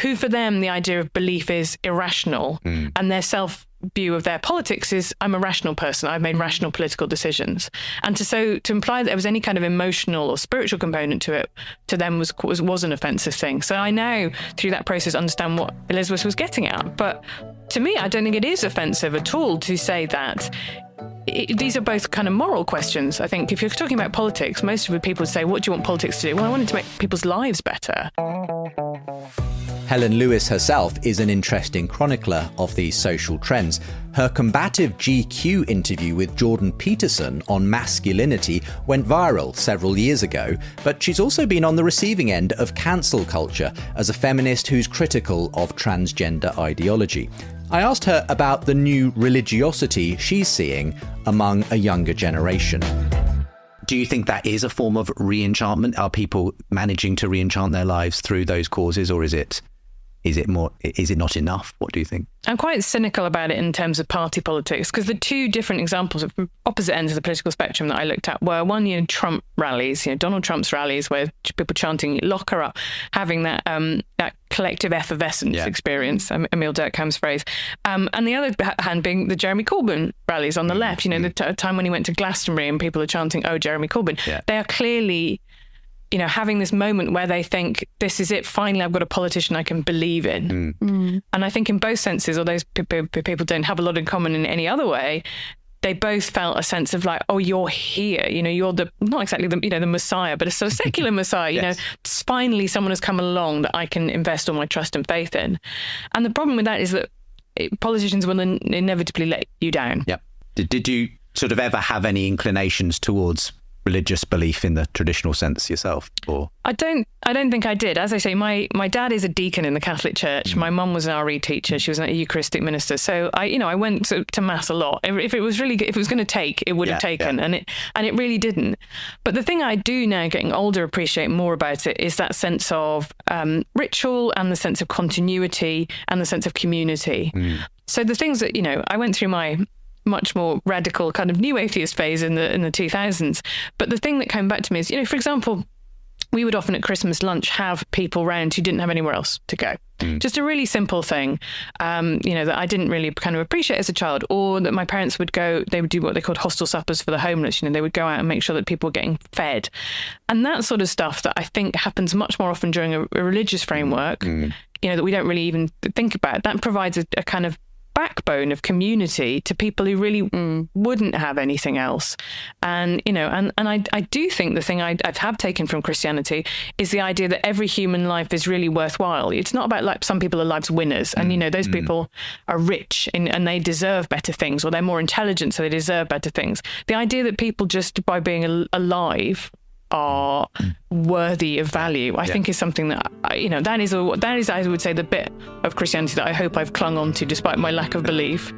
who for them the idea of belief is irrational, and their self-view of their politics is, I'm a rational person, I've made rational political decisions. And to imply that there was any kind of emotional or spiritual component to it, to them was an offensive thing. So I now, through that process, understand what Elizabeth was getting at. But to me, I don't think it is offensive at all to say that these are both kind of moral questions. I think if you're talking about politics, most of the people would say, what do you want politics to do? Well, I want it to make people's lives better. Helen Lewis herself is an interesting chronicler of these social trends. Her combative GQ interview with Jordan Peterson on masculinity went viral several years ago, but she's also been on the receiving end of cancel culture as a feminist who's critical of transgender ideology. I asked her about the new religiosity she's seeing among a younger generation. Do you think that is a form of re-enchantment? Are people managing to re-enchant their lives through those causes, or is it not enough? What do you think? I'm quite cynical about it in terms of party politics, because the two different examples of opposite ends of the political spectrum that I looked at were one, Trump rallies, Donald Trump's rallies where people chanting "lock her up," having that collective effervescence experience, Emil Durkheim's phrase, and the other hand being the Jeremy Corbyn rallies on the left. The time when he went to Glastonbury and people are chanting, "Oh, Jeremy Corbyn." Yeah. They are clearly having this moment where they think, this is it, finally I've got a politician I can believe in. And I think in both senses, although people don't have a lot in common in any other way, they both felt a sense of like, oh, you're here, you're not exactly the Messiah, but a sort of secular Messiah, yes. Finally someone has come along that I can invest all my trust and faith in. And the problem with that is that politicians will inevitably let you down. Yep. Did you sort of ever have any inclinations towards religious belief in the traditional sense yourself, or? I don't think I did. As I say, my dad is a deacon in the Catholic Church. My mum was an RE teacher. She was a Eucharistic minister. So I went to mass a lot. If it was going to take, it would have taken, and it really didn't. But the thing I do now, getting older, appreciate more about it is that sense of ritual and the sense of continuity and the sense of community. So the things that I went through my much more radical kind of new atheist phase in the 2000s. But the thing that came back to me is, for example, we would often at Christmas lunch have people round who didn't have anywhere else to go. Just a really simple thing, that I didn't really kind of appreciate as a child, or that my parents would go, they would do what they called hostel suppers for the homeless. They would go out and make sure that people were getting fed. And that sort of stuff that I think happens much more often during a religious framework, that we don't really even think about. That provides a kind of backbone of community to people who really wouldn't have anything else. And I do think the thing I have taken from Christianity is the idea that every human life is really worthwhile. It's not about like some people are life's winners and those people are rich and they deserve better things, or they're more intelligent so they deserve better things. The idea that people just by being alive are worthy of value, I think is something that, that is, I would say, the bit of Christianity that I hope I've clung on to despite my lack of belief.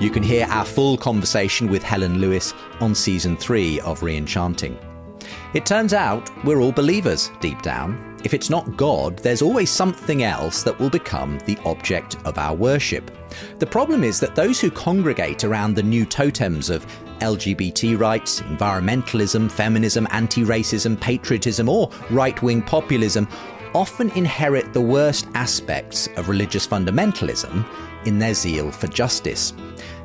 You can hear our full conversation with Helen Lewis on season 3 of Re-Enchanting. It turns out we're all believers deep down. If it's not God, there's always something else that will become the object of our worship. The problem is that those who congregate around the new totems of LGBT rights, environmentalism, feminism, anti-racism, patriotism, or right-wing populism often inherit the worst aspects of religious fundamentalism in their zeal for justice.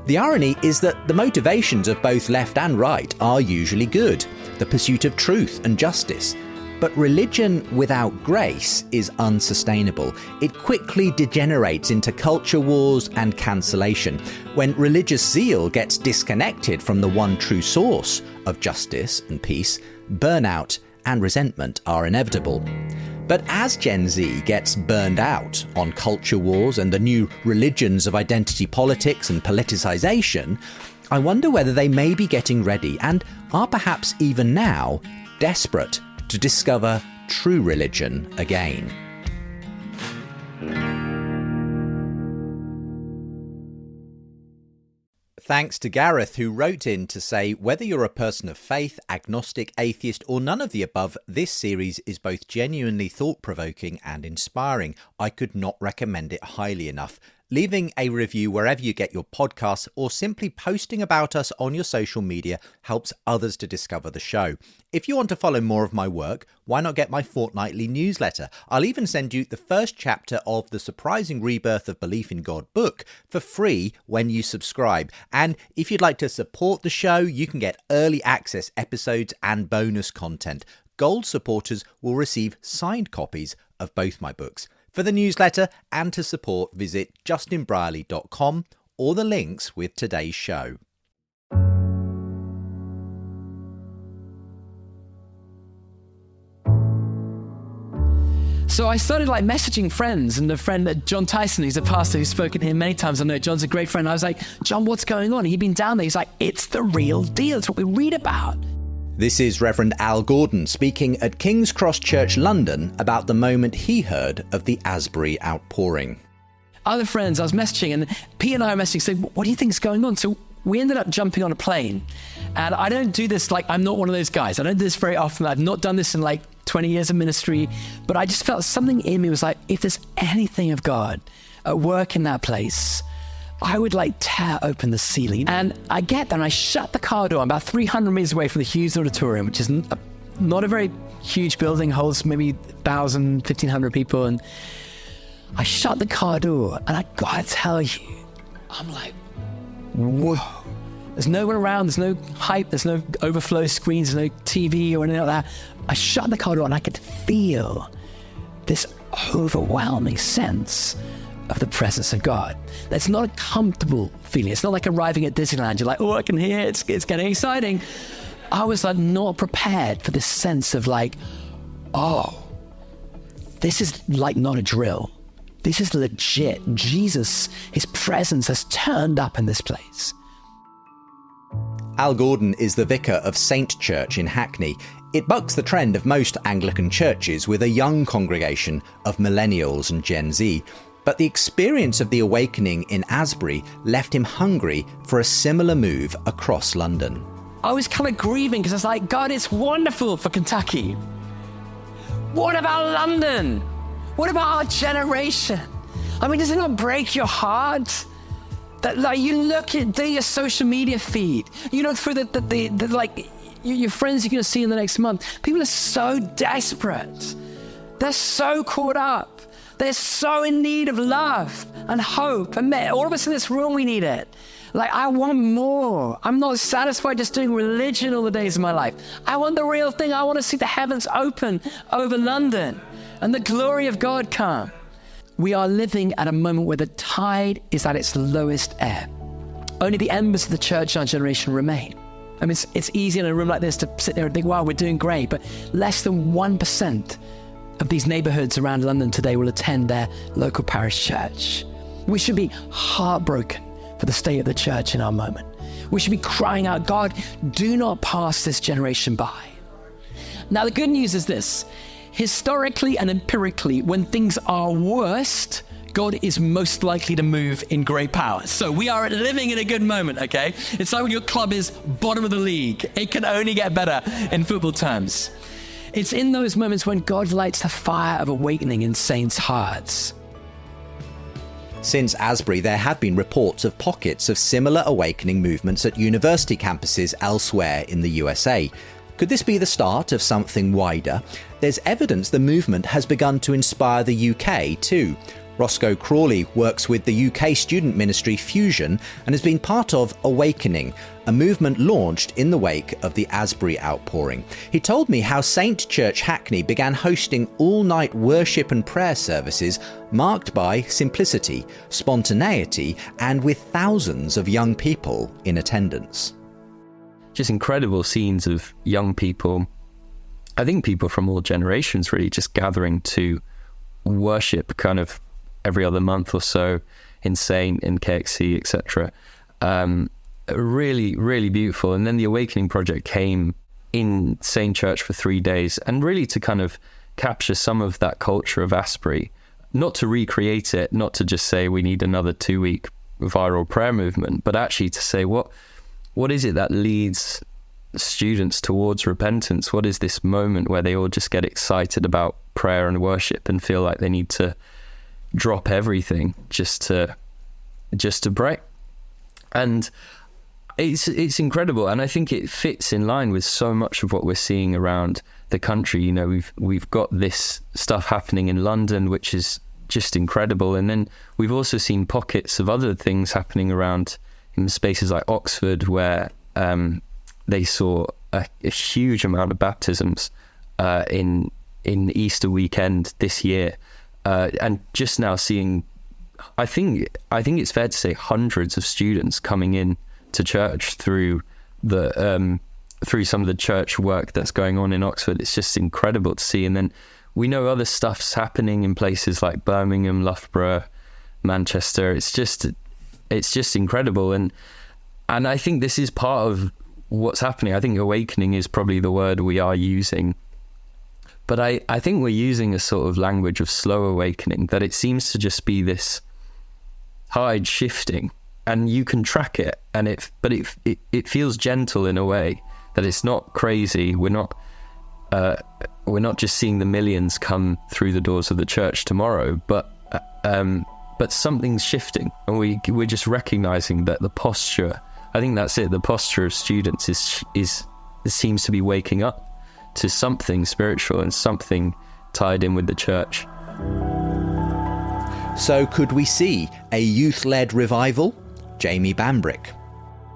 The irony is that the motivations of both left and right are usually good, the pursuit of truth and justice. But religion without grace is unsustainable. It quickly degenerates into culture wars and cancellation. When religious zeal gets disconnected from the one true source of justice and peace, burnout and resentment are inevitable. But as Gen Z gets burned out on culture wars and the new religions of identity politics and politicization, I wonder whether they may be getting ready and are perhaps even now desperate to discover true religion again. Thanks to Gareth, who wrote in to say, whether you're a person of faith, agnostic, atheist, or none of the above, this series is both genuinely thought-provoking and inspiring. I could not recommend it highly enough. Leaving a review wherever you get your podcasts or simply posting about us on your social media helps others to discover the show. If you want to follow more of my work, why not get my fortnightly newsletter? I'll even send you the first chapter of The Surprising Rebirth of Belief in God book for free when you subscribe. And if you'd like to support the show, you can get early access episodes and bonus content. Gold supporters will receive signed copies of both my books. For the newsletter and to support, visit justinbrierley.com or the links with today's show. So I started messaging friends, and a friend that John Tyson, who's a pastor who's spoken here many times. I know John's a great friend. I was like, John, what's going on? He'd been down there. He's like, it's the real deal. It's what we read about. This is Reverend Al Gordon speaking at King's Cross Church, London, about the moment he heard of the Asbury outpouring. Other friends I was messaging, and Pete and I are messaging, saying, what do you think is going on? So we ended up jumping on a plane. And I don't do this, I'm not one of those guys. I don't do this very often. I've not done this in 20 years of ministry. But I just felt something in me was if there's anything of God at work in that place, I would tear open the ceiling. And I get there and I shut the car door. I'm about 300 meters away from the Hughes Auditorium, which is not a very huge building, holds maybe 1,000, 1,500 people. And I shut the car door, and I gotta tell you, I'm like, whoa. There's no one around, there's no hype, there's no overflow screens, there's no TV or anything like that. I shut the car door and I could feel this overwhelming sense of the presence of God. That's not a comfortable feeling. It's not like arriving at Disneyland. You're like, oh, I can hear it. It's getting exciting. I was not prepared for this sense of oh, this is not a drill. This is legit. Jesus, his presence has turned up in this place. Al Gordon is the vicar of Saint Church in Hackney. It bucks the trend of most Anglican churches with a young congregation of millennials and Gen Z. But the experience of the awakening in Asbury left him hungry for a similar move across London. I was kind of grieving because I was like, God, it's wonderful for Kentucky. What about London? What about our generation? I mean, does it not break your heart? That you look at your social media feed, you look through your friends you're going to see in the next month. People are so desperate. They're so caught up. They're so in need of love and hope. And all of us in this room, we need it. I want more. I'm not satisfied just doing religion all the days of my life. I want the real thing. I want to see the heavens open over London and the glory of God come. We are living at a moment where the tide is at its lowest ebb. Only the embers of the church in our generation remain. I mean, it's easy in a room like this to sit there and think, wow, we're doing great. But less than 1% of these neighborhoods around London today will attend their local parish church. We should be heartbroken for the state of the church in our moment. We should be crying out, God, do not pass this generation by. Now, the good news is this. Historically and empirically, when things are worst, God is most likely to move in great power. So we are living in a good moment, okay? It's like when your club is bottom of the league. It can only get better in football terms. It's in those moments when God lights the fire of awakening in saints' hearts. Since Asbury, there have been reports of pockets of similar awakening movements at university campuses elsewhere in the USA. Could this be the start of something wider? There's evidence the movement has begun to inspire the UK too. Roscoe Crawley works with the UK student ministry Fusion and has been part of Awakening, a movement launched in the wake of the Asbury outpouring. He told me how Saint Church Hackney began hosting all-night worship and prayer services marked by simplicity, spontaneity, and with thousands of young people in attendance. Just incredible scenes of young people, I think people from all generations really just gathering to worship kind of every other month or so in Saint, in KXC, etc. Really, really beautiful. And then the Awakening Project came in Saint Church for 3 days, and really to kind of capture some of that culture of Asbury, not to recreate it, not to just say we need another 2-week viral prayer movement, but actually to say what is it that leads students towards repentance? What is this moment where they all just get excited about prayer and worship and feel like they need to drop everything just to pray? And it's incredible, and I think it fits in line with so much of what we're seeing around the country. You know, we've got this stuff happening in London, which is just incredible, and then we've also seen pockets of other things happening around in spaces like Oxford, where they saw a huge amount of baptisms in Easter weekend this year, and just now seeing, I think it's fair to say, hundreds of students coming in to church through some of the church work that's going on in Oxford. It's just incredible to see. And then we know other stuff's happening in places like Birmingham, Loughborough, Manchester. It's just incredible. And I think this is part of what's happening. I think awakening is probably the word we are using. But I think we're using a sort of language of slow awakening, that it seems to just be this tide shifting, and you can track it, and it feels gentle in a way, that it's not crazy. We're not just seeing the millions come through the doors of the church tomorrow, but something's shifting, and we're just recognizing that the posture, I think that's it, the posture of students seems to be waking up to something spiritual and something tied in with the church. So could we see a youth-led revival? Jamie Bambrick.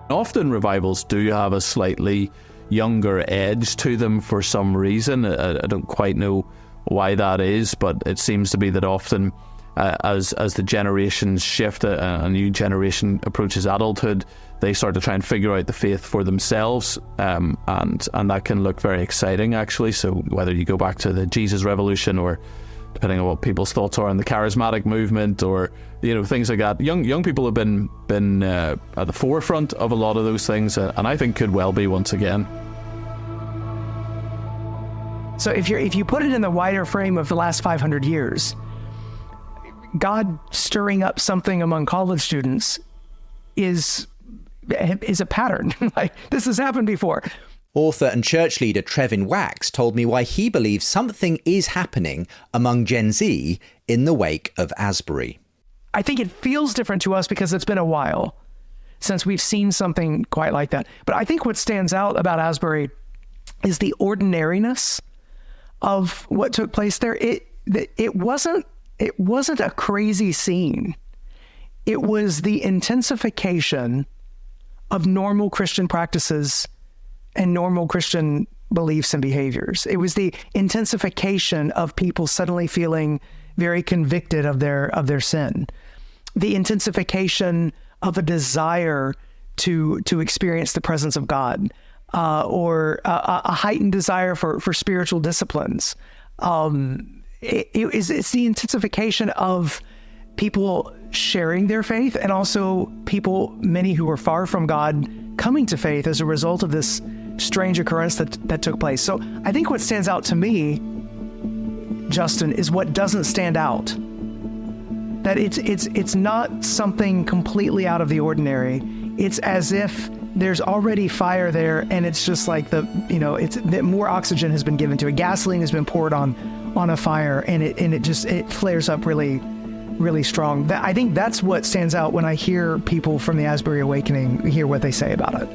Often revivals do have a slightly younger edge to them for some reason. I don't quite know why that is, but it seems to be that often as the generations shift, a new generation approaches adulthood, they start to try and figure out the faith for themselves, and that can look very exciting, actually. So whether you go back to the Jesus Revolution, or depending on what people's thoughts are on the charismatic movement, or things like that, young people have been at the forefront of a lot of those things, and I think could well be once again. So if you put it in the wider frame of the last 500 years, God stirring up something among college students is a pattern. Like, this has happened before. Author and church leader Trevin Wax told me why he believes something is happening among Gen Z in the wake of Asbury. I think it feels different to us because it's been a while since we've seen something quite like that. But I think what stands out about Asbury is the ordinariness of what took place there. It wasn't a crazy scene. It was the intensification of normal Christian practices and normal Christian beliefs and behaviors. It was the intensification of people suddenly feeling very convicted of their sin. The intensification of a desire to experience the presence of God, or a heightened desire for spiritual disciplines. It's the intensification of people sharing their faith, and also many who were far from God, coming to faith as a result of this strange occurrence that took place. So I think what stands out to me, Justin, is what doesn't stand out. That it's not something completely out of the ordinary. It's as if there's already fire there, and it's just like it's that more oxygen has been given to it. Gasoline has been poured on a fire, and it flares up really, really strong. I think that's what stands out when I hear people from the Asbury Awakening hear what they say about it.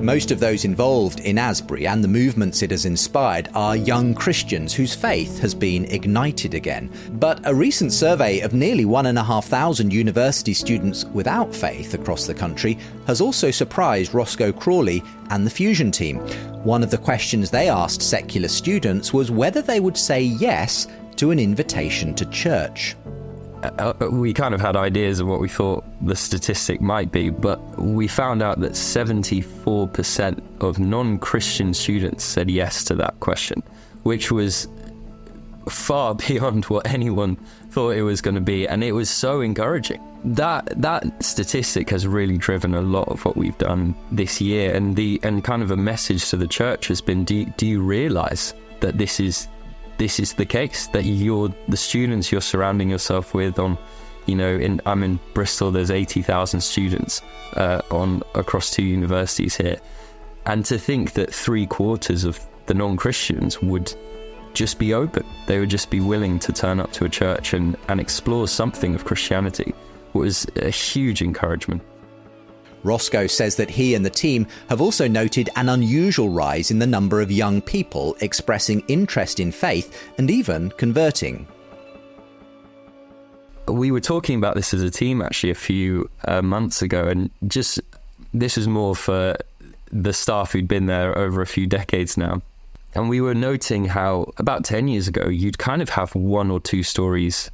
Most of those involved in Asbury and the movements it has inspired are young Christians whose faith has been ignited again. But a recent survey of nearly 1,500 university students without faith across the country has also surprised Roscoe Crawley and the Fusion team. One of the questions they asked secular students was whether they would say yes to an invitation to church. We kind of had ideas of what we thought the statistic might be, but we found out that 74% of non-Christian students said yes to that question, which was far beyond what anyone thought it was going to be, and it was so encouraging. That statistic has really driven a lot of what we've done this year, and kind of a message to the church has been, do you realize that this is the case, that the students you're surrounding yourself with I'm in Bristol, there's 80,000 students across 2 universities here. And to think that 3/4 of the non-Christians would just be open, they would just be willing to turn up to a church and explore something of Christianity, was a huge encouragement. Roscoe says that he and the team have also noted an unusual rise in the number of young people expressing interest in faith and even converting. We were talking about this as a team actually a few months ago, and just this is more for the staff who'd been there over a few decades now. And we were noting how about 10 years ago, you'd kind of have 1 or 2 stories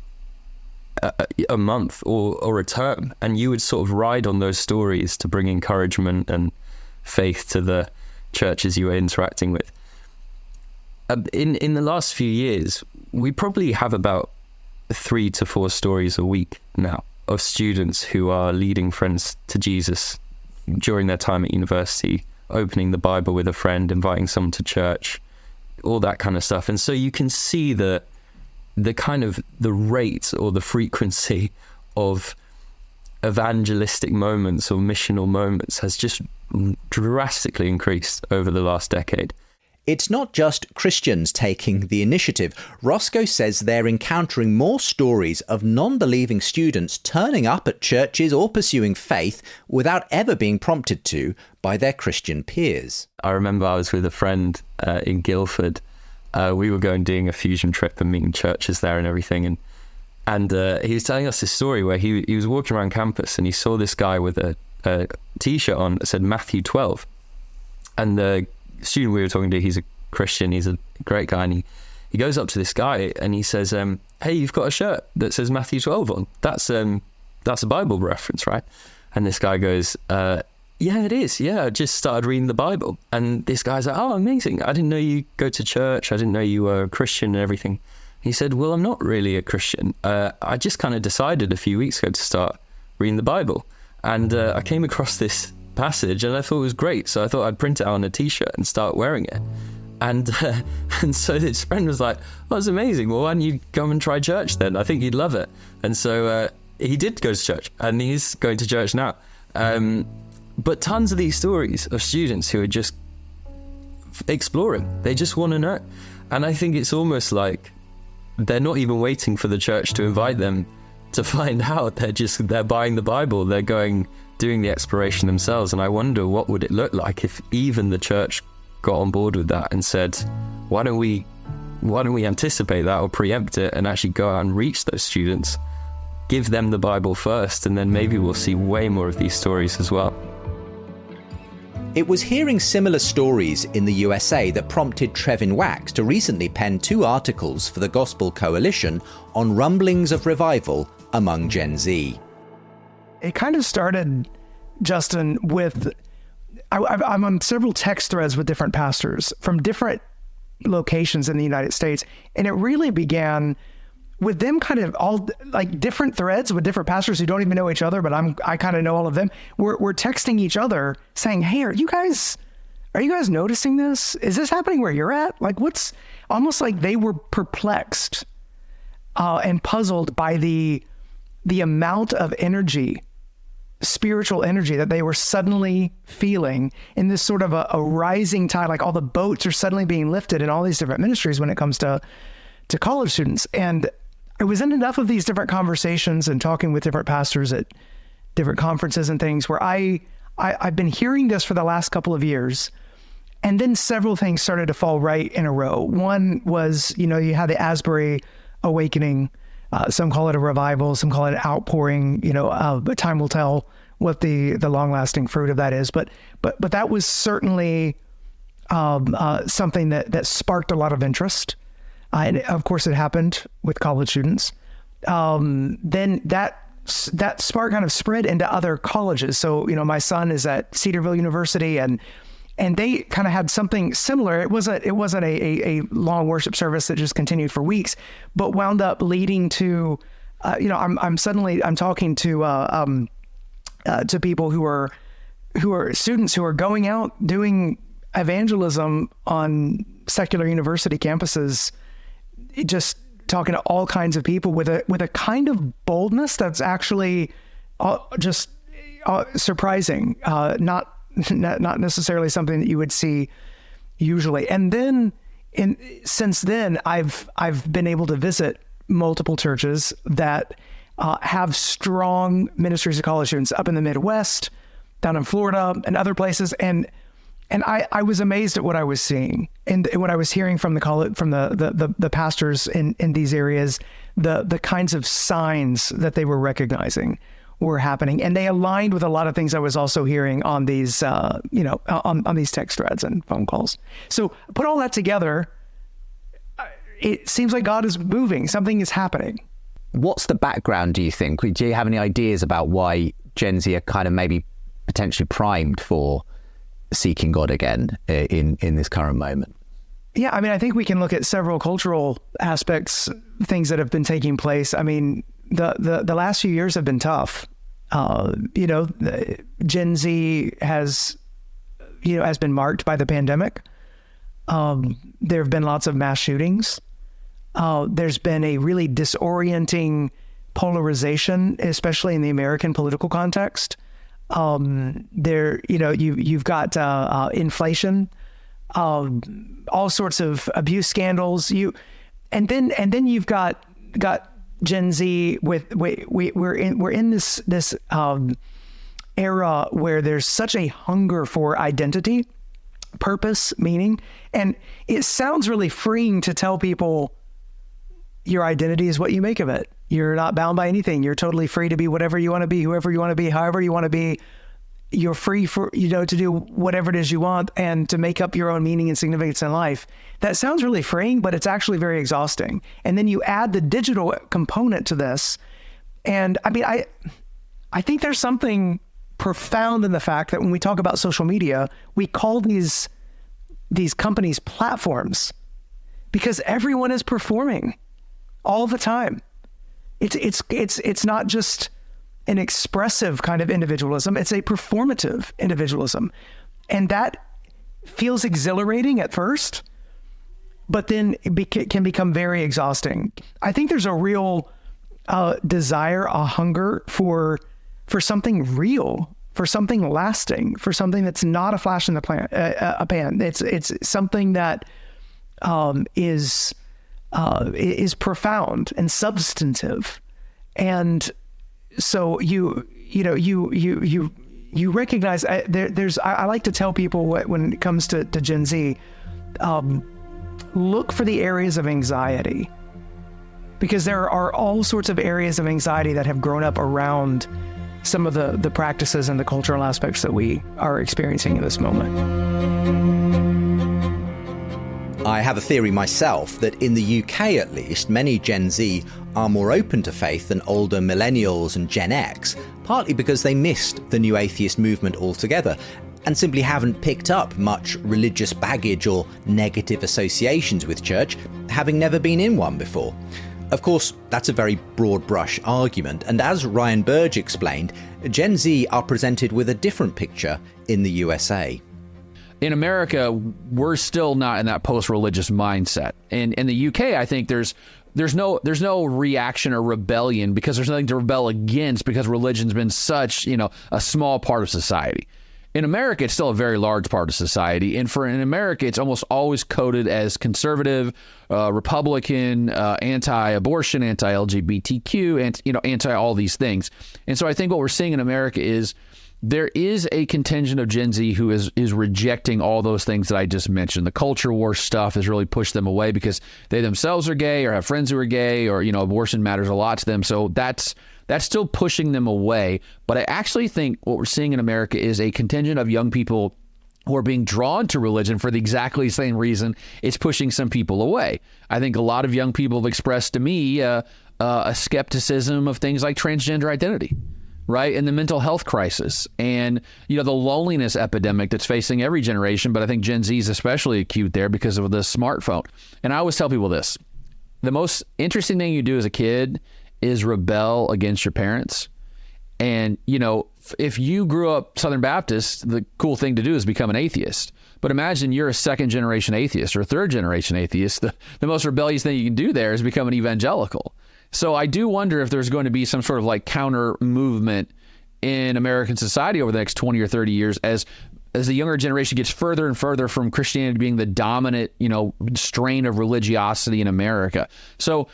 a month or a term, and you would sort of ride on those stories to bring encouragement and faith to the churches you were interacting with. In the last few years, we probably have about 3 to 4 stories a week now of students who are leading friends to Jesus during their time at university, opening the Bible with a friend, inviting someone to church, all that kind of stuff. And so you can see the kind of the rate or the frequency of evangelistic moments or missional moments has just drastically increased over the last decade. It's not just Christians taking the initiative. Roscoe says they're encountering more stories of non-believing students turning up at churches or pursuing faith without ever being prompted to by their Christian peers. I remember I was with a friend in Guildford. We were doing a fusion trip and meeting churches there and everything. And he was telling us this story where he was walking around campus and he saw this guy with a T-shirt on that said Matthew 12. And the student we were talking to, he's a Christian, he's a great guy, and he goes up to this guy and he says, hey, you've got a shirt that says Matthew 12 on. That's a Bible reference, right? And this guy goes, yeah, it is. Yeah, I just started reading the Bible. And this guy's like, oh, amazing. I didn't know you go to church. I didn't know you were a Christian and everything. He said, well, I'm not really a Christian. I just kind of decided a few weeks ago to start reading the Bible. And I came across this passage and I thought it was great. So I thought I'd print it out on a T-shirt and start wearing it. And so his friend was like, oh, that's amazing. Well, why don't you come and try church then? I think you'd love it. And so he did go to church and he's going to church now. But tons of these stories of students who are just exploring. They just want to know. And I think it's almost like they're not even waiting for the church to invite them to find out. They're buying the Bible. They're doing the exploration themselves. And I wonder what would it look like if even the church got on board with that and said, why don't we anticipate that or preempt it and actually go out and reach those students, give them the Bible first, and then maybe we'll see way more of these stories as well. It was hearing similar stories in the USA that prompted Trevin Wax to recently pen 2 articles for the Gospel Coalition on rumblings of revival among Gen Z. It kind of started, Justin, with... I'm on several text threads with different pastors from different locations in the United States, and it really began with them kind of all like different threads with different pastors who don't even know each other, but I kind of know all of them. We're texting each other saying, hey, are you guys noticing this? Is this happening where you're at? Like, what's almost like they were perplexed and puzzled by the amount of energy, spiritual energy that they were suddenly feeling in this sort of a rising tide, like all the boats are suddenly being lifted in all these different ministries when it comes to college students. And I was in enough of these different conversations and talking with different pastors at different conferences and things where I've been hearing this for the last couple of years. And then several things started to fall right in a row. One was, you had the Asbury Awakening. Some call it a revival, some call it an outpouring, but time will tell what the long-lasting fruit of that is. But that was certainly something that sparked a lot of interest. And of course it happened with college students. Then that spark kind of spread into other colleges. So, my son is at Cedarville University and they kind of had something similar. It wasn't a long worship service that just continued for weeks, but wound up leading to, I'm talking to people who are students who are going out doing evangelism on secular university campuses, just talking to all kinds of people with a kind of boldness that's actually just surprising, not necessarily something that you would see usually. And then since then, I've been able to visit multiple churches that have strong ministries of college students up in the Midwest, down in Florida, and other places, and I was amazed at what I was seeing and what I was hearing from the pastors in these areas, the kinds of signs that they were recognizing were happening, and they aligned with a lot of things I was also hearing on these on these text threads and phone calls. So put all that together, it seems like God is moving. Something is happening. What's the background, do you think? Do you have any ideas about why Gen Z are kind of maybe potentially primed for seeking God again in this current moment? Yeah, I mean, I think we can look at several cultural aspects, things that have been taking place. I mean, the last few years have been tough. Gen Z has been marked by the pandemic. There have been lots of mass shootings. There's been a really disorienting polarization, especially in the American political context. You've got inflation, all sorts of abuse scandals. And then you've got Gen Z we're in this era where there's such a hunger for identity, purpose, meaning, and it sounds really freeing to tell people your identity is what you make of it. You're not bound by anything. You're totally free to be whatever you want to be, whoever you want to be, however you want to be. You're free to do whatever it is you want and to make up your own meaning and significance in life. That sounds really freeing, but it's actually very exhausting. And then you add the digital component to this. And I mean, I think there's something profound in the fact that when we talk about social media, we call these companies platforms because everyone is performing all the time. It's not just an expressive kind of individualism. It's a performative individualism. And that feels exhilarating at first, but then it can become very exhausting. I think there's a real desire, a hunger for something real, for something lasting, for something that's not a flash in the pan. It's something that is profound and substantive. And so you recognize I like to tell people when it comes to Gen Z, look for the areas of anxiety, because there are all sorts of areas of anxiety that have grown up around some of the practices and the cultural aspects that we are experiencing in this moment. I have a theory myself that in the UK at least, many Gen Z are more open to faith than older millennials and Gen X, partly because they missed the new atheist movement altogether and simply haven't picked up much religious baggage or negative associations with church, having never been in one before. Of course, that's a very broad brush argument, and as Ryan Burge explained, Gen Z are presented with a different picture in the USA. In America, we're still not in that post-religious mindset. And in the UK, I think there's no reaction or rebellion because there's nothing to rebel against, because religion's been such, a small part of society. In America, it's still a very large part of society. And in America, it's almost always coded as conservative, Republican, anti-abortion, anti-LGBTQ, and anti all these things. And so I think what we're seeing in America is there is a contingent of Gen Z who is rejecting all those things that I just mentioned. The culture war stuff has really pushed them away because they themselves are gay or have friends who are gay, or, abortion matters a lot to them. So that's still pushing them away. But I actually think what we're seeing in America is a contingent of young people who are being drawn to religion for the exactly same reason it's pushing some people away. I think a lot of young people have expressed to me a skepticism of things like transgender identity, right? And the mental health crisis and, the loneliness epidemic that's facing every generation. But I think Gen Z is especially acute there because of the smartphone. And I always tell people this: the most interesting thing you do as a kid is rebel against your parents. And, if you grew up Southern Baptist, the cool thing to do is become an atheist. But imagine you're a second-generation atheist or a third-generation atheist. The most rebellious thing you can do there is become an evangelical. So I do wonder if there's going to be some sort of like counter movement in American society over the next 20 or 30 years as the younger generation gets further and further from Christianity being the dominant, strain of religiosity in America. So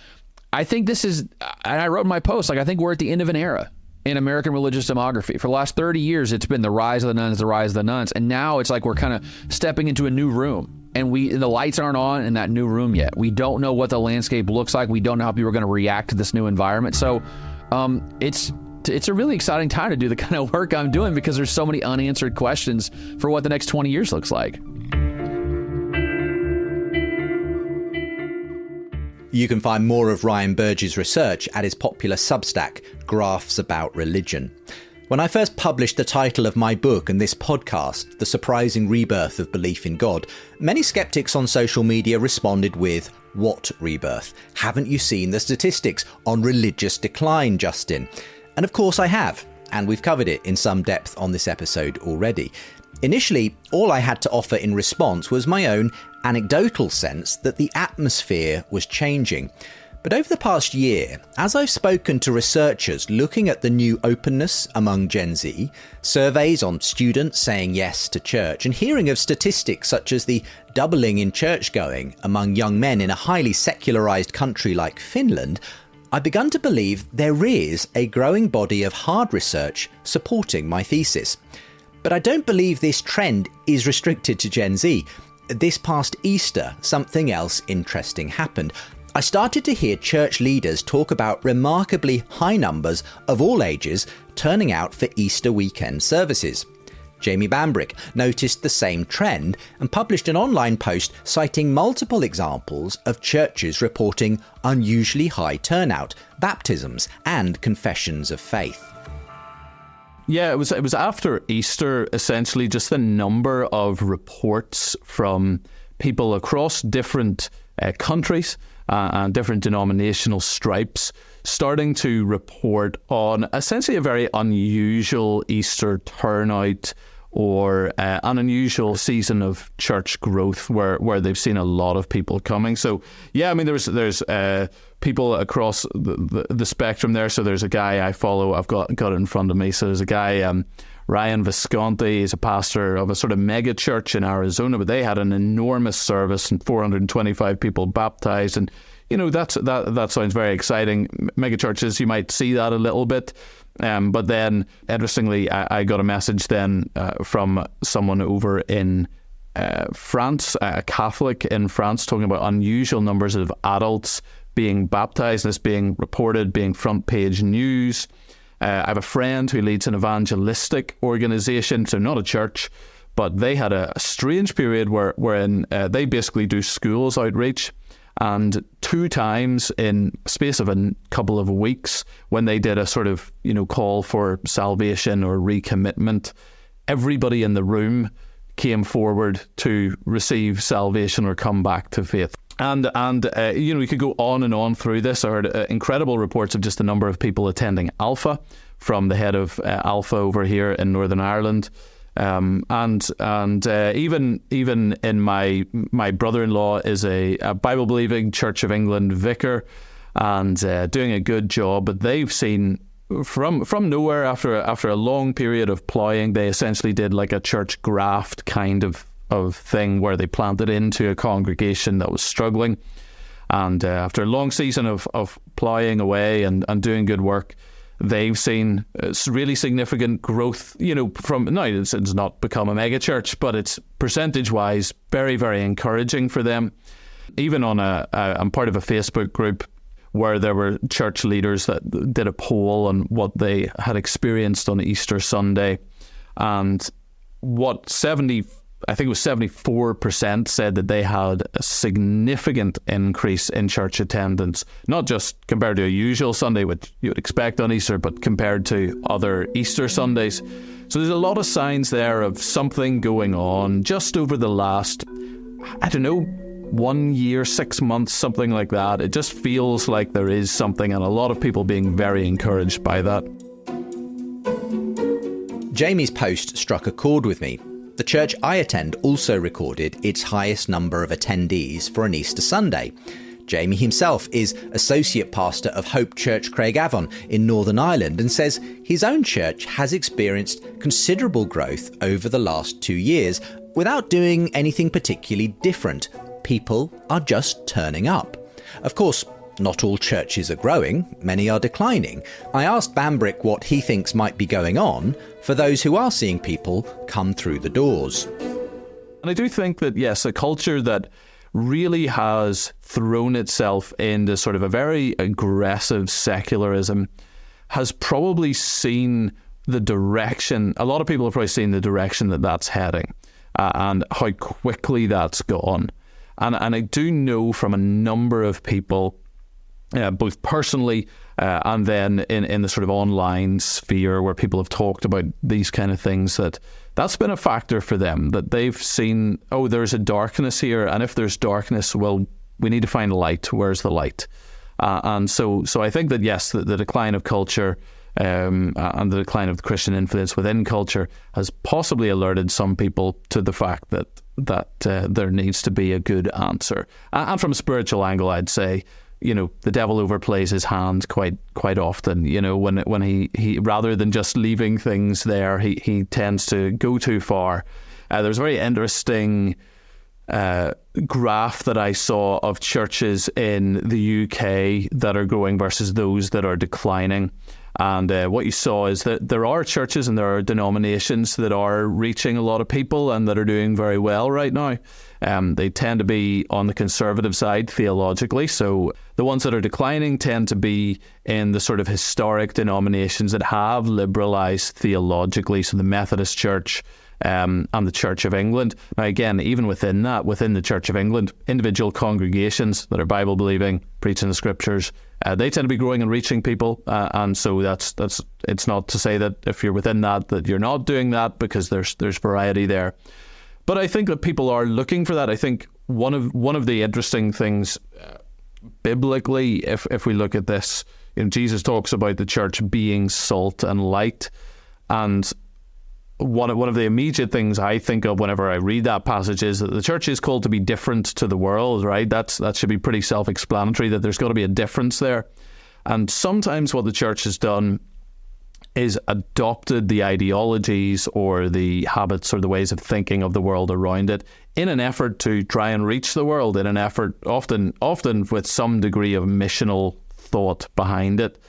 I think this is, and I wrote in my post, I think we're at the end of an era in American religious demography. For the last 30 years, it's been the rise of the nuns, and now it's like we're kind of stepping into a new room, and the lights aren't on in that new room yet. We don't know what the landscape looks like. We don't know how people are going to react to this new environment. So it's a really exciting time to do the kind of work I'm doing because there's so many unanswered questions for what the next 20 years looks like. You can find more of Ryan Burge's research at his popular Substack, Graphs About Religion. When I first published the title of my book and this podcast, The Surprising Rebirth of Belief in God, many skeptics on social media responded with, "What rebirth? Haven't you seen the statistics on religious decline, Justin?" And of course I have, and we've covered it in some depth on this episode already. Initially, all I had to offer in response was my own anecdotal sense that the atmosphere was changing. But over the past year, as I've spoken to researchers looking at the new openness among Gen Z, surveys on students saying yes to church, and hearing of statistics such as the doubling in church-going among young men in a highly secularized country like Finland, I've begun to believe there is a growing body of hard research supporting my thesis. But I don't believe this trend is restricted to Gen Z. This past Easter, something else interesting happened. I started to hear church leaders talk about remarkably high numbers of all ages turning out for Easter weekend services. Jamie Bambrick noticed the same trend and published an online post citing multiple examples of churches reporting unusually high turnout, baptisms, and confessions of faith. Yeah, it was after Easter, essentially, just the number of reports from people across different countries and different denominational stripes starting to report on essentially a very unusual Easter turnout or an unusual season of church growth where they've seen a lot of people coming. So, yeah, I mean, there's people across the spectrum there. So there's a guy I follow, I've got it in front of me. So there's a guy, Ryan Visconti, he's a pastor of a sort of mega church in Arizona, but they had an enormous service and 425 people baptized. And, that sounds very exciting. Mega churches, you might see that a little bit. But then, interestingly, I got a message then from someone over in France, a Catholic in France, talking about unusual numbers of adults being baptized, this being reported, being front page news. I have a friend who leads an evangelistic organization, so not a church, but they had a strange period wherein they basically do schools outreach. And 2 times in space of a couple of weeks, when they did a sort of, call for salvation or recommitment, everybody in the room came forward to receive salvation or come back to faith. And we could go on and on through this. I heard incredible reports of just the number of people attending Alpha from the head of Alpha over here in Northern Ireland. And even in my brother-in-law is a Bible-believing Church of England vicar and doing a good job, but they've seen from nowhere after a long period of ploughing, they essentially did like a church graft kind of thing where they planted into a congregation that was struggling, and after a long season of ploughing away and doing good work, they've seen really significant growth, from, now it's not become a mega church, but it's percentage-wise very, very encouraging for them. Even on I'm part of a Facebook group where there were church leaders that did a poll on what they had experienced on Easter Sunday, and what 74% said that they had a significant increase in church attendance, not just compared to a usual Sunday, which you would expect on Easter, but compared to other Easter Sundays. So there's a lot of signs there of something going on just over the last, 1 year, 6 months, something like that. It just feels like there is something, and a lot of people being very encouraged by that. Jamie's post struck a chord with me. The church I attend also recorded its highest number of attendees for an Easter Sunday. Jamie himself is Associate Pastor of Hope Church Craigavon in Northern Ireland and says his own church has experienced considerable growth over the last 2 years without doing anything particularly different. People are just turning up. Of course, not all churches are growing, many are declining. I asked Bambrick what he thinks might be going on for those who are seeing people come through the doors. And I do think that, yes, a culture that really has thrown itself into sort of a very aggressive secularism has probably seen the direction, a lot of people have probably seen the direction that that's heading and how quickly that's gone. And I do know from a number of people, both personally and then in the sort of online sphere where people have talked about these kind of things, that's been a factor for them, that they've seen, oh, there's a darkness here, and if there's darkness, well, we need to find light. Where's the light? And so I think that, yes, the decline of culture and the decline of the Christian influence within culture has possibly alerted some people to the fact that there needs to be a good answer. And from a spiritual angle, I'd say, the devil overplays his hand quite often. When he rather than just leaving things there, he tends to go too far. There's a very interesting graph that I saw of churches in the UK that are growing versus those that are declining. And what you saw is that there are churches and there are denominations that are reaching a lot of people and that are doing very well right now. They tend to be on the conservative side theologically. So the ones that are declining tend to be in the sort of historic denominations that have liberalised theologically. So the Methodist Church and the Church of England. Now, again, even within the Church of England, individual congregations that are Bible believing, preaching the scriptures, they tend to be growing and reaching people. And so it's not to say that if you're within that you're not doing that, because there's variety there. But I think that people are looking for that. I think one of the interesting things biblically, if we look at this, Jesus talks about the church being salt and light, and one of the immediate things I think of whenever I read that passage is that the church is called to be different to the world, right? That should be pretty self-explanatory, that there's got to be a difference there. And sometimes what the church has done is adopted the ideologies or the habits or the ways of thinking of the world around it in an effort to try and reach the world, in an effort often with some degree of missional thought behind it.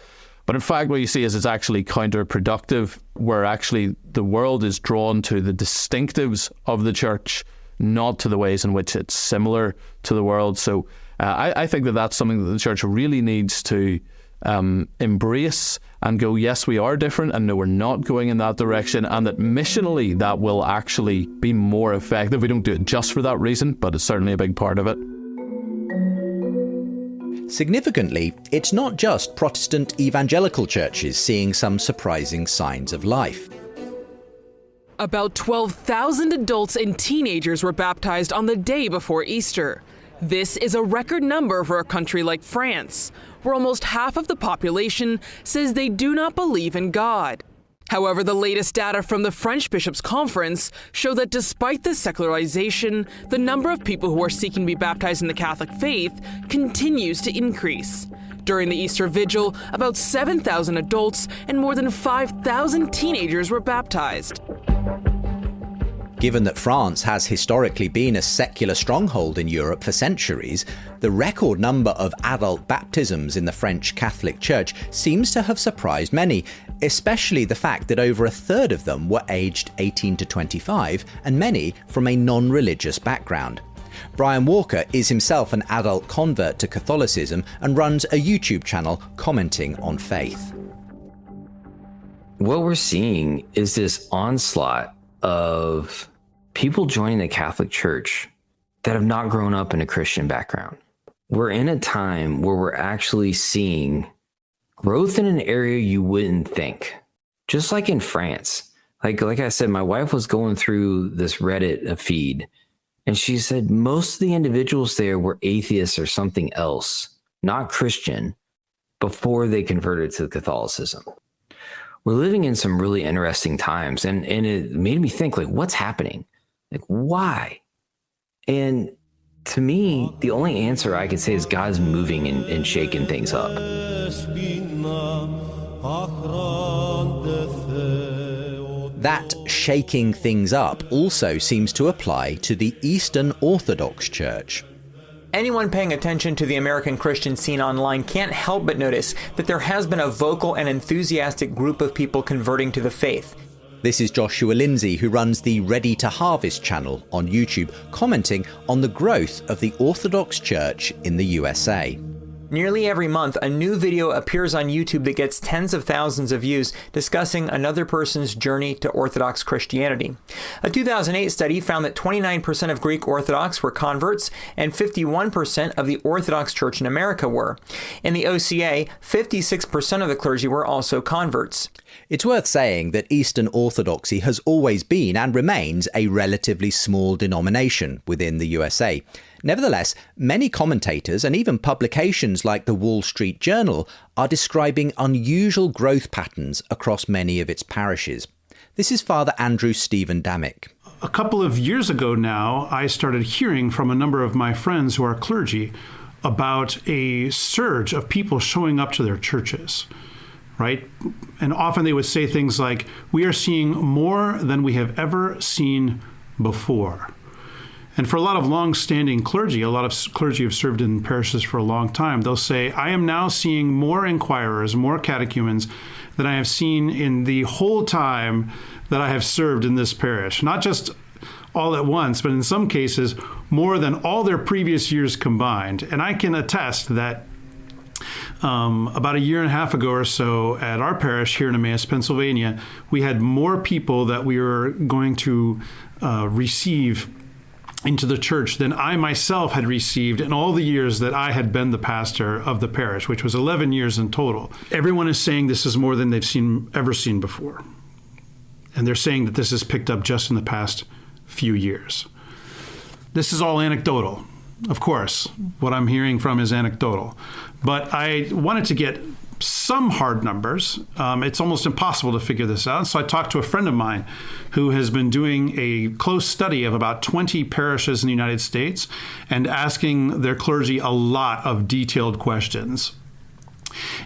But in fact, what you see is it's actually counterproductive, where actually the world is drawn to the distinctives of the church, not to the ways in which it's similar to the world. So I think that's something that the church really needs to embrace and go, yes, we are different, and no, we're not going in that direction, and that missionally that will actually be more effective. We don't do it just for that reason, but it's certainly a big part of it. Significantly, it's not just Protestant evangelical churches seeing some surprising signs of life. About 12,000 adults and teenagers were baptized on the day before Easter. This is a record number for a country like France, where almost half of the population says they do not believe in God. However, the latest data from the French Bishops' Conference show that despite this secularization, the number of people who are seeking to be baptized in the Catholic faith continues to increase. During the Easter Vigil, about 7,000 adults and more than 5,000 teenagers were baptized. Given that France has historically been a secular stronghold in Europe for centuries, the record number of adult baptisms in the French Catholic Church seems to have surprised many, especially the fact that over a third of them were aged 18 to 25, and many from a non-religious background. Brian Walker is himself an adult convert to Catholicism and runs a YouTube channel commenting on faith. What we're seeing is this onslaught of people joining the Catholic Church that have not grown up in a Christian background. We're in a time where we're actually seeing growth in an area you wouldn't think. Just like in France. Like I said, my wife was going through this Reddit feed, and she said most of the individuals there were atheists or something else, not Christian, before they converted to Catholicism. We're living in some really interesting times, and it made me think, like, what's happening? Like, why? And to me, the only answer I could say is God's moving and shaking things up. That shaking things up also seems to apply to the Eastern Orthodox Church. Anyone paying attention to the American Christian scene online can't help but notice that there has been a vocal and enthusiastic group of people converting to the faith. This is Joshua Lindsay, who runs the Ready to Harvest channel on YouTube, commenting on the growth of the Orthodox Church in the USA. Nearly every month, a new video appears on YouTube that gets tens of thousands of views discussing another person's journey to Orthodox Christianity. A 2008 study found that 29% of Greek Orthodox were converts and 51% of the Orthodox Church in America were. In the OCA, 56% of the clergy were also converts. It's worth saying that Eastern Orthodoxy has always been and remains a relatively small denomination within the USA. Nevertheless, many commentators and even publications like the Wall Street Journal are describing unusual growth patterns across many of its parishes. This is Father Andrew Stephen Damick. A couple of years ago now, I started hearing from a number of my friends who are clergy about a surge of people showing up to their churches, right? And often they would say things like, "We are seeing more than we have ever seen before." And for a lot of long-standing clergy, a lot of clergy have served in parishes for a long time, they'll say, "I am now seeing more inquirers, more catechumens than I have seen in the whole time that I have served in this parish." Not just all at once, but in some cases, more than all their previous years combined. And I can attest that about a year and a half ago or so at our parish here in Emmaus, Pennsylvania, we had more people that we were going to receive into the church than I myself had received in all the years that I had been the pastor of the parish, which was 11 years in total. Everyone is saying this is more than they've ever seen before. And they're saying that this has picked up just in the past few years. This is all anecdotal. Of course, what I'm hearing from is anecdotal. But I wanted to get some hard numbers. It's almost impossible to figure this out. So I talked to a friend of mine who has been doing a close study of about 20 parishes in the United States and asking their clergy a lot of detailed questions.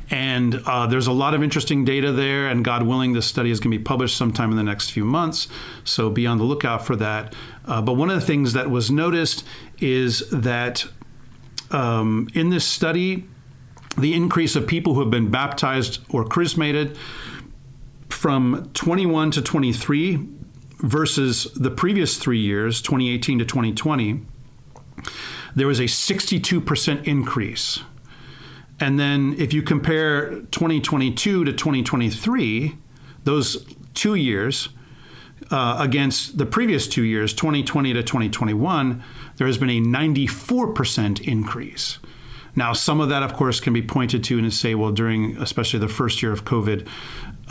And there's a lot of interesting data there, and God willing, this study is going to be published sometime in the next few months, so be on the lookout for that. But one of the things that was noticed is that in this study, the increase of people who have been baptized or chrismated from 21 to 23 versus the previous 3 years, 2018 to 2020, there was a 62% increase. And then if you compare 2022 to 2023, those 2 years against the previous 2 years, 2020 to 2021, there has been a 94% increase. Now, some of that, of course, can be pointed to and say, well, during especially the first year of COVID,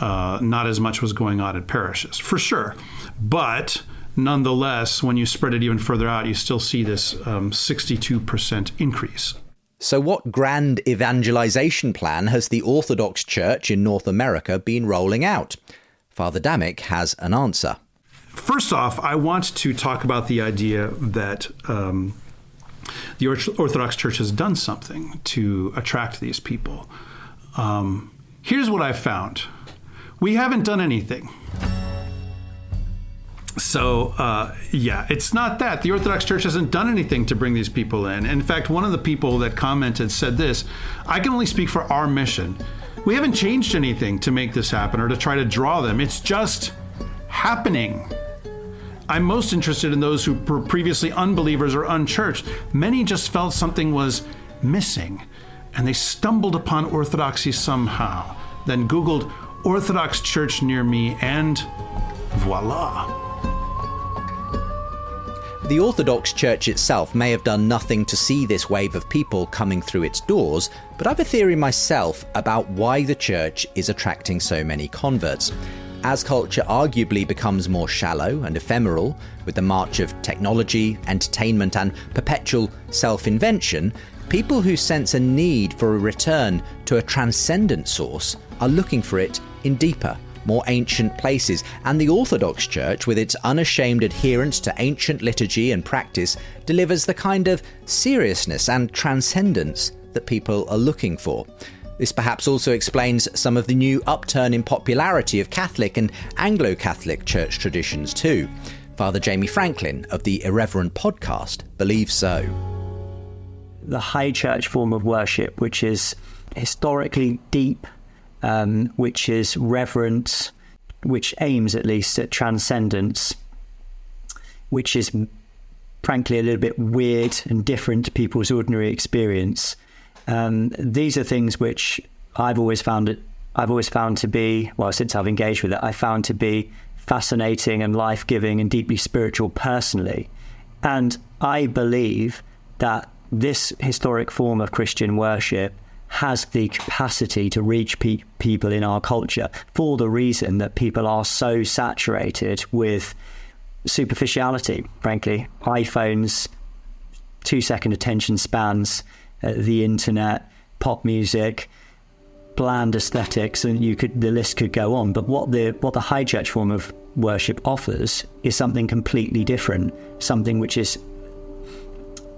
not as much was going on in parishes, for sure. But nonetheless, when you spread it even further out, you still see this 62% increase. So what grand evangelization plan has the Orthodox Church in North America been rolling out? Father Damick has an answer. First off, I want to talk about the idea that the Orthodox Church has done something to attract these people. Here's what I've found. We haven't done anything. So, it's not that. The Orthodox Church hasn't done anything to bring these people in. In fact, one of the people that commented said this, "I can only speak for our mission. We haven't changed anything to make this happen or to try to draw them. It's just happening." I'm most interested in those who were previously unbelievers or unchurched. Many just felt something was missing, and they stumbled upon Orthodoxy somehow. Then Googled Orthodox Church near me, and voila. The Orthodox Church itself may have done nothing to see this wave of people coming through its doors, but I have a theory myself about why the Church is attracting so many converts. As culture arguably becomes more shallow and ephemeral, with the march of technology, entertainment and perpetual self-invention, people who sense a need for a return to a transcendent source are looking for it in deeper, more ancient places, and the Orthodox Church, with its unashamed adherence to ancient liturgy and practice, delivers the kind of seriousness and transcendence that people are looking for. This perhaps also explains some of the new upturn in popularity of Catholic and Anglo-Catholic church traditions too. Father Jamie Franklin of the Irreverent podcast believes so. The high church form of worship, which is historically deep, which is reverent, which aims at least at transcendence, which is frankly a little bit weird and different to people's ordinary experience. These are things which I've always found to be, well, since I've engaged with it, I found to be fascinating and life-giving and deeply spiritual personally. And I believe that this historic form of Christian worship has the capacity to reach people in our culture for the reason that people are so saturated with superficiality, frankly. iPhones, 2-second attention spans, the internet, pop music, bland aesthetics, and the list could go on. But what the high church form of worship offers is something completely different, something which is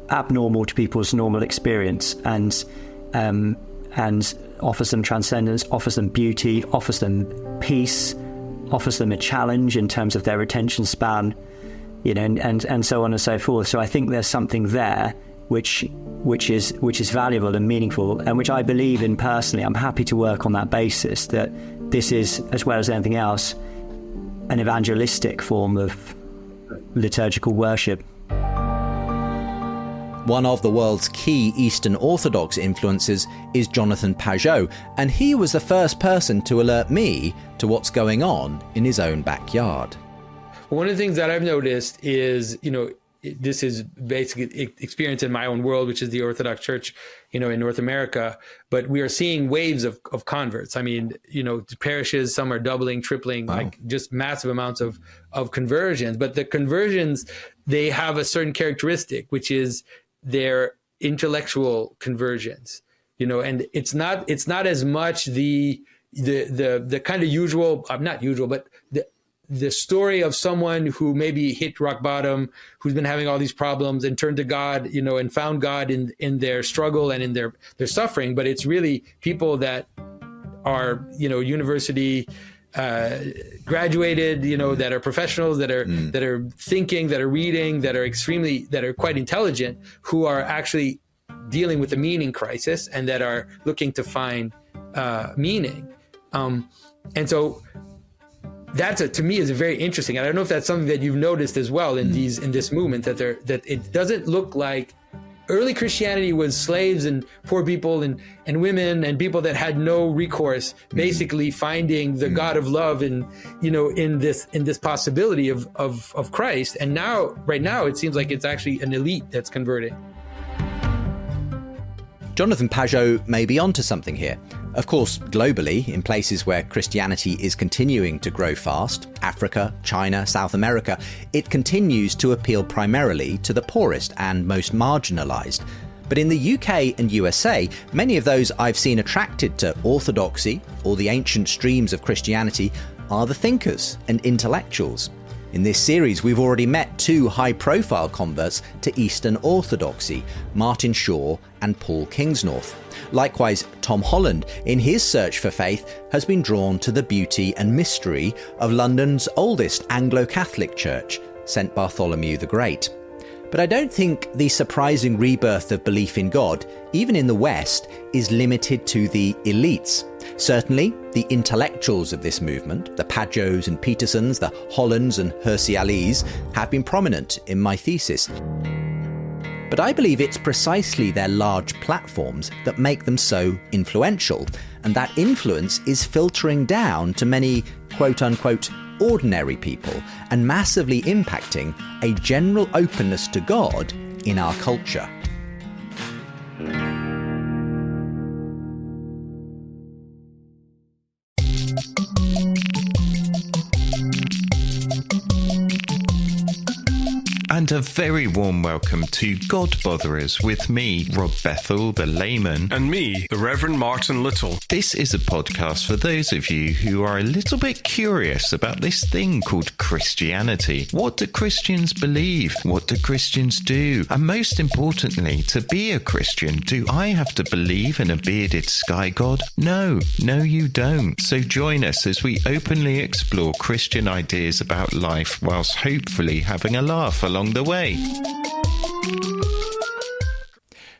abnormal to people's normal experience, and offers them transcendence, offers them beauty, offers them peace, offers them a challenge in terms of their attention span, and so on and so forth. So I think there's something there which is valuable and meaningful, and which I believe in personally. I'm happy to work on that basis, that this is, as well as anything else, an evangelistic form of liturgical worship. One of the world's key Eastern Orthodox influences is Jonathan Pageau, and he was the first person to alert me to what's going on in his own backyard. One of the things that I've noticed is, this is basically experience in my own world, which is the Orthodox Church, in North America. But we are seeing waves of converts. I mean, parishes, some are doubling, tripling, wow, like just massive amounts of conversions. But the conversions, they have a certain characteristic, which is their intellectual conversions, and it's not as much the kind of usual, not usual, but the story of someone who maybe hit rock bottom, who's been having all these problems and turned to God, and found God in their struggle and in their suffering. But it's really people that are, university graduated, that are professionals, that are thinking, that are reading, that are quite intelligent, who are actually dealing with a meaning crisis and that are looking to find meaning. And so that's to me is very interesting. And I don't know if that's something that you've noticed as well in this movement, that it doesn't look like early Christianity was slaves and poor people and women and people that had no recourse, basically finding the God of love in this possibility of Christ. And right now, it seems like it's actually an elite that's converting. Jonathan Pageau may be onto something here. Of course, globally, in places where Christianity is continuing to grow fast, Africa, China, South America, it continues to appeal primarily to the poorest and most marginalised. But in the UK and USA, many of those I've seen attracted to orthodoxy or the ancient streams of Christianity are the thinkers and intellectuals. In this series, we've already met two high-profile converts to Eastern Orthodoxy, Martin Shaw and Paul Kingsnorth. Likewise, Tom Holland, in his search for faith, has been drawn to the beauty and mystery of London's oldest Anglo-Catholic church, St. Bartholomew the Great. But I don't think the surprising rebirth of belief in God, even in the West, is limited to the elites. Certainly, the intellectuals of this movement, the Pageaus and Petersons, the Hollands and Hercialis, have been prominent in my thesis. But I believe it's precisely their large platforms that make them so influential, and that influence is filtering down to many quote-unquote ordinary people and massively impacting a general openness to God in our culture. And a very warm welcome to God Botherers with me, Rob Bethell, the layman. And me, the Reverend Martin Little. This is a podcast for those of you who are a little bit curious about this thing called Christianity. What do Christians believe? What do Christians do? And most importantly, to be a Christian, do I have to believe in a bearded sky god? No, you don't. So join us as we openly explore Christian ideas about life whilst hopefully having a laugh along the way.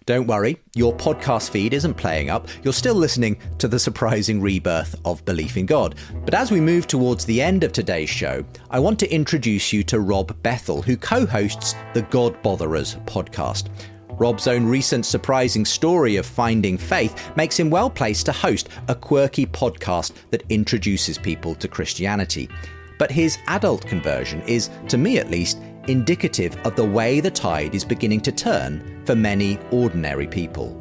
Don't worry, your podcast feed isn't playing up. You're still listening to the surprising rebirth of belief in God. But as we move towards the end of today's show, I want to introduce you to Rob Bethell, who co-hosts the God Botherers podcast. Rob's own recent surprising story of finding faith makes him well placed to host a quirky podcast that introduces people to Christianity. But his adult conversion is, to me at least, indicative of the way the tide is beginning to turn for many ordinary people.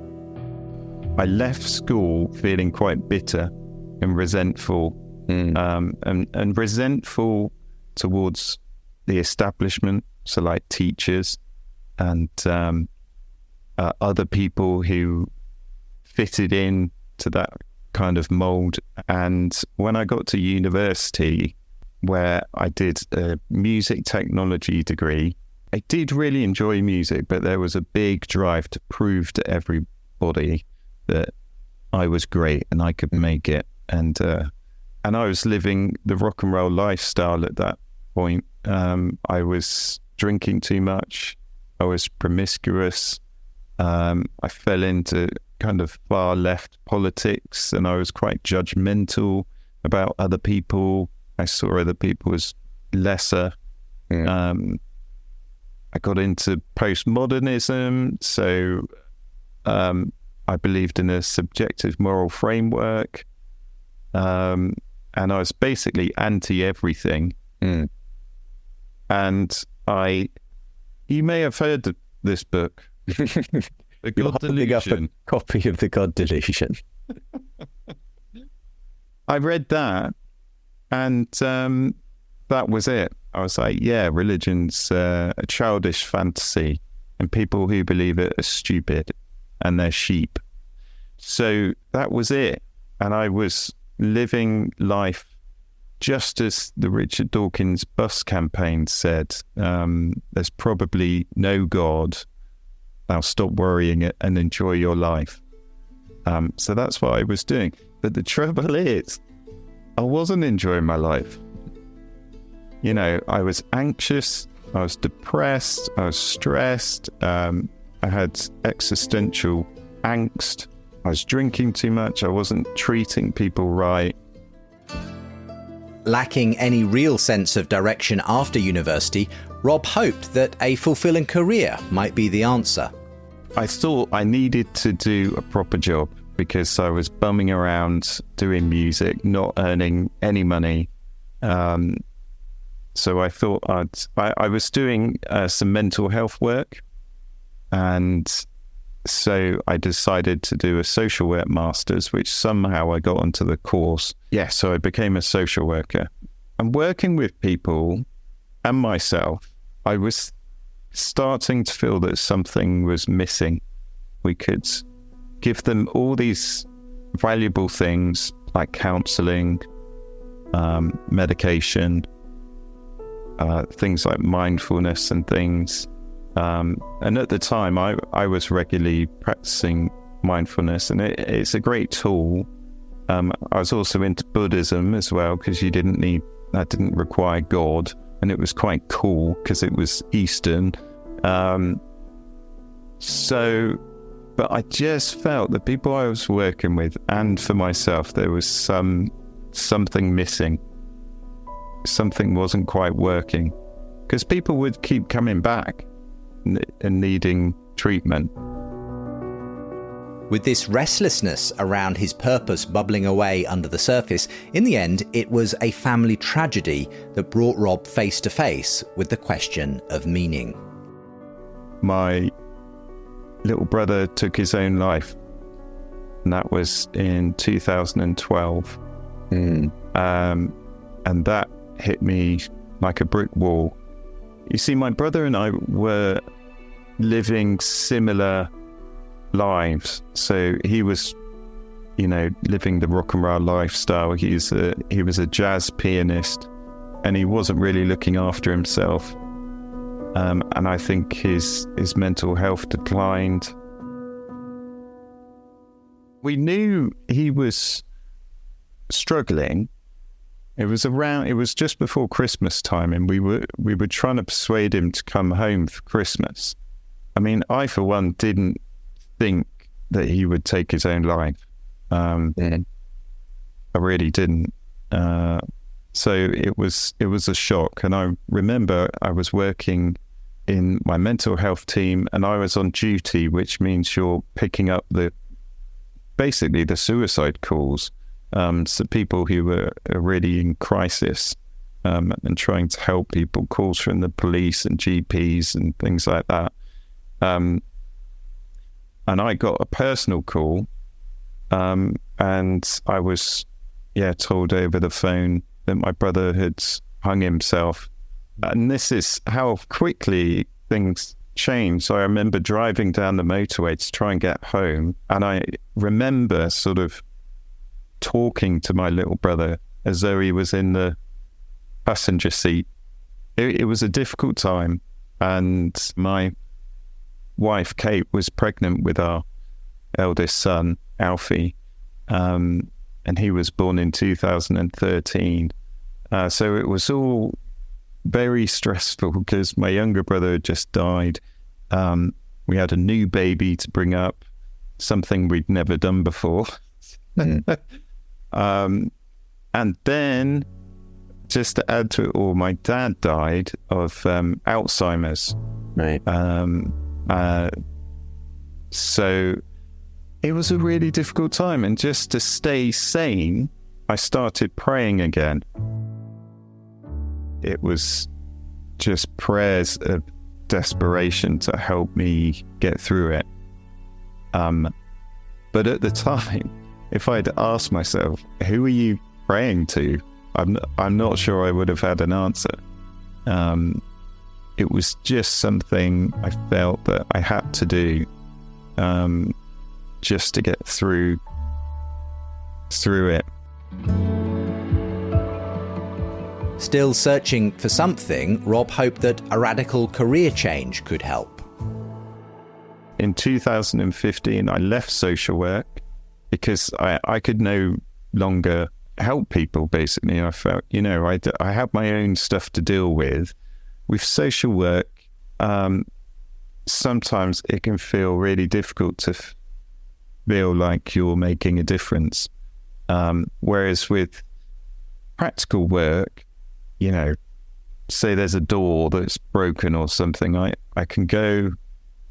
I left school feeling quite bitter and resentful, and resentful towards the establishment, so like teachers and other people who fitted in to that kind of mold. And when I got to university, where I did a music technology degree, I did really enjoy music, but there was a big drive to prove to everybody that I was great and I could make it. And I was living the rock and roll lifestyle at that point. I was drinking too much. I was promiscuous. I fell into kind of far left politics, and I was quite judgmental about other people. I saw other people as lesser. I got into postmodernism, so I believed in a subjective moral framework, and I was basically anti-everything. And you may have heard of this book, The God Delusion. Up a copy of The God Delusion. I read that, and that was it. I was like, yeah, religion's a childish fantasy, and people who believe it are stupid, and they're sheep. So that was it. And I was living life just as the Richard Dawkins bus campaign said, there's probably no God. Now stop worrying and enjoy your life. So that's what I was doing. But the trouble is, I wasn't enjoying my life. You know, I was anxious, I was depressed, I was stressed, I had existential angst, I was drinking too much, I wasn't treating people right. Lacking any real sense of direction after university, Rob hoped that a fulfilling career might be the answer. I thought I needed to do a proper job because I was bumming around doing music, not earning any money. So I thought I was doing some mental health work, and so I decided to do a social work master's, which somehow I got onto the course. Yeah, so I became a social worker. And working with people and myself, I was starting to feel that something was missing. We could give them all these valuable things like counseling, medication, things like mindfulness and things. And at the time, I was regularly practicing mindfulness, and it's a great tool. I was also into Buddhism as well, because that didn't require God, and it was quite cool because it was Eastern. But I just felt the people I was working with, and for myself, there was something missing. Something wasn't quite working, because people would keep coming back and needing treatment. With this restlessness around his purpose bubbling away under the surface, in the end, it was a family tragedy that brought Rob face to face with the question of meaning. My little brother took his own life, and that was in 2012. And that hit me like a brick wall. You see, my brother and I were living similar lives. So he was, living the rock and roll lifestyle. He was a jazz pianist, and he wasn't really looking after himself. And I think his mental health declined. We knew he was struggling. It was just before Christmas time, and we were trying to persuade him to come home for Christmas. I mean, I for one didn't think that he would take his own life. I really didn't. So it was a shock. And I remember I was working in my mental health team, and I was on duty, which means you're picking up basically the suicide calls. So people who were really in crisis, and trying to help people, calls from the police and GPs and things like that. And I got a personal call, and I was, told over the phone that my brother had hung himself. And this is how quickly things changed. So I remember driving down the motorway to try and get home, and I remember sort of talking to my little brother as though he was in the passenger seat. It was a difficult time, and my wife Kate was pregnant with our eldest son Alfie, and he was born in 2013. So it was all very stressful because my younger brother had just died. We had a new baby to bring up, something we'd never done before. And then, just to add to it all, my dad died of Alzheimer's. Right. So it was a really difficult time. And just to stay sane, I started praying again. It was just prayers of desperation to help me get through it. But at the time, if I'd asked myself, who are you praying to? I'm not sure I would have had an answer. It was just something I felt that I had to do, just to get through it. Still searching for something, Rob hoped that a radical career change could help. In 2015, I left social work because I could no longer help people, basically. I felt, I had my own stuff to deal with. With social work, sometimes it can feel really difficult to feel like you're making a difference. Whereas with practical work, say there's a door that's broken or something, I can go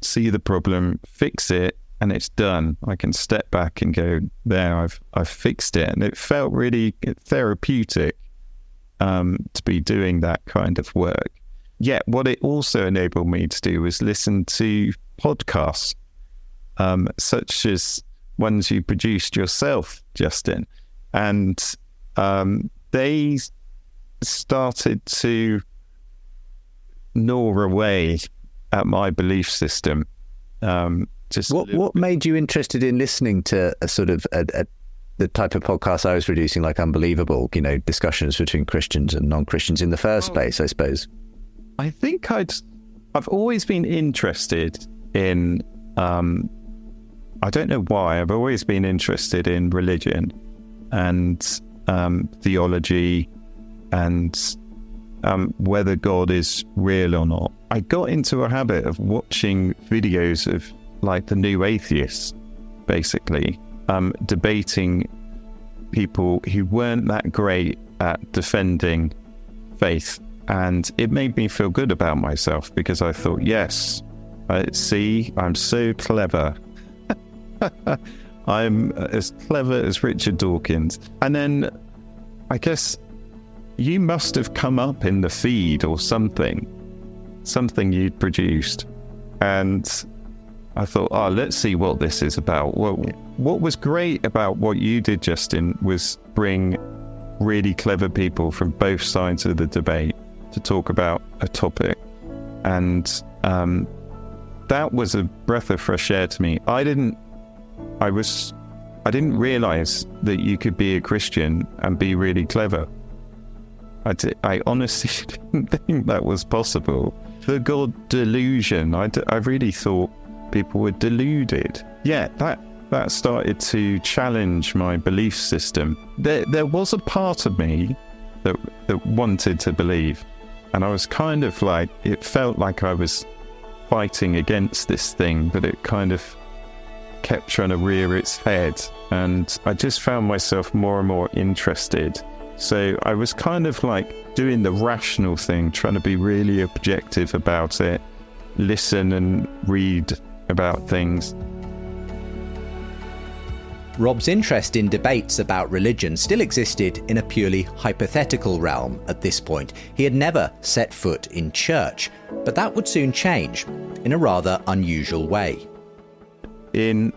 see the problem, fix it, and it's done. I can step back and go, there, I've fixed it. And it felt really therapeutic to be doing that kind of work. Yet what it also enabled me to do was listen to podcasts, such as ones you produced yourself, Justin. And they started to gnaw away at my belief system. What made you interested in listening to a sort of the type of podcast I was producing, like Unbelievable, discussions between Christians and non-Christians in the first place, I suppose? I think I've always been interested in, I don't know why, I've always been interested in religion and theology and whether God is real or not. I got into a habit of watching videos of like the new atheists, basically, debating people who weren't that great at defending faith. And it made me feel good about myself because I thought, yes, see, I'm so clever. I'm as clever as Richard Dawkins. And then I guess you must have come up in the feed or something you'd produced. And I thought, let's see what this is about. Well, what was great about what you did, Justin, was bring really clever people from both sides of the debate to talk about a topic. And that was a breath of fresh air to me. I didn't realize that you could be a Christian and be really clever. I honestly didn't think that was possible. The God delusion, I really thought people were deluded. Yeah, that started to challenge my belief system. There was a part of me that wanted to believe. And I was kind of like, it felt like I was fighting against this thing, but it kind of kept trying to rear its head. And I just found myself more and more interested. So I was kind of like doing the rational thing, trying to be really objective about it, listen and read about things. Rob's interest in debates about religion still existed in a purely hypothetical realm at this point. He had never set foot in church, but that would soon change in a rather unusual way. In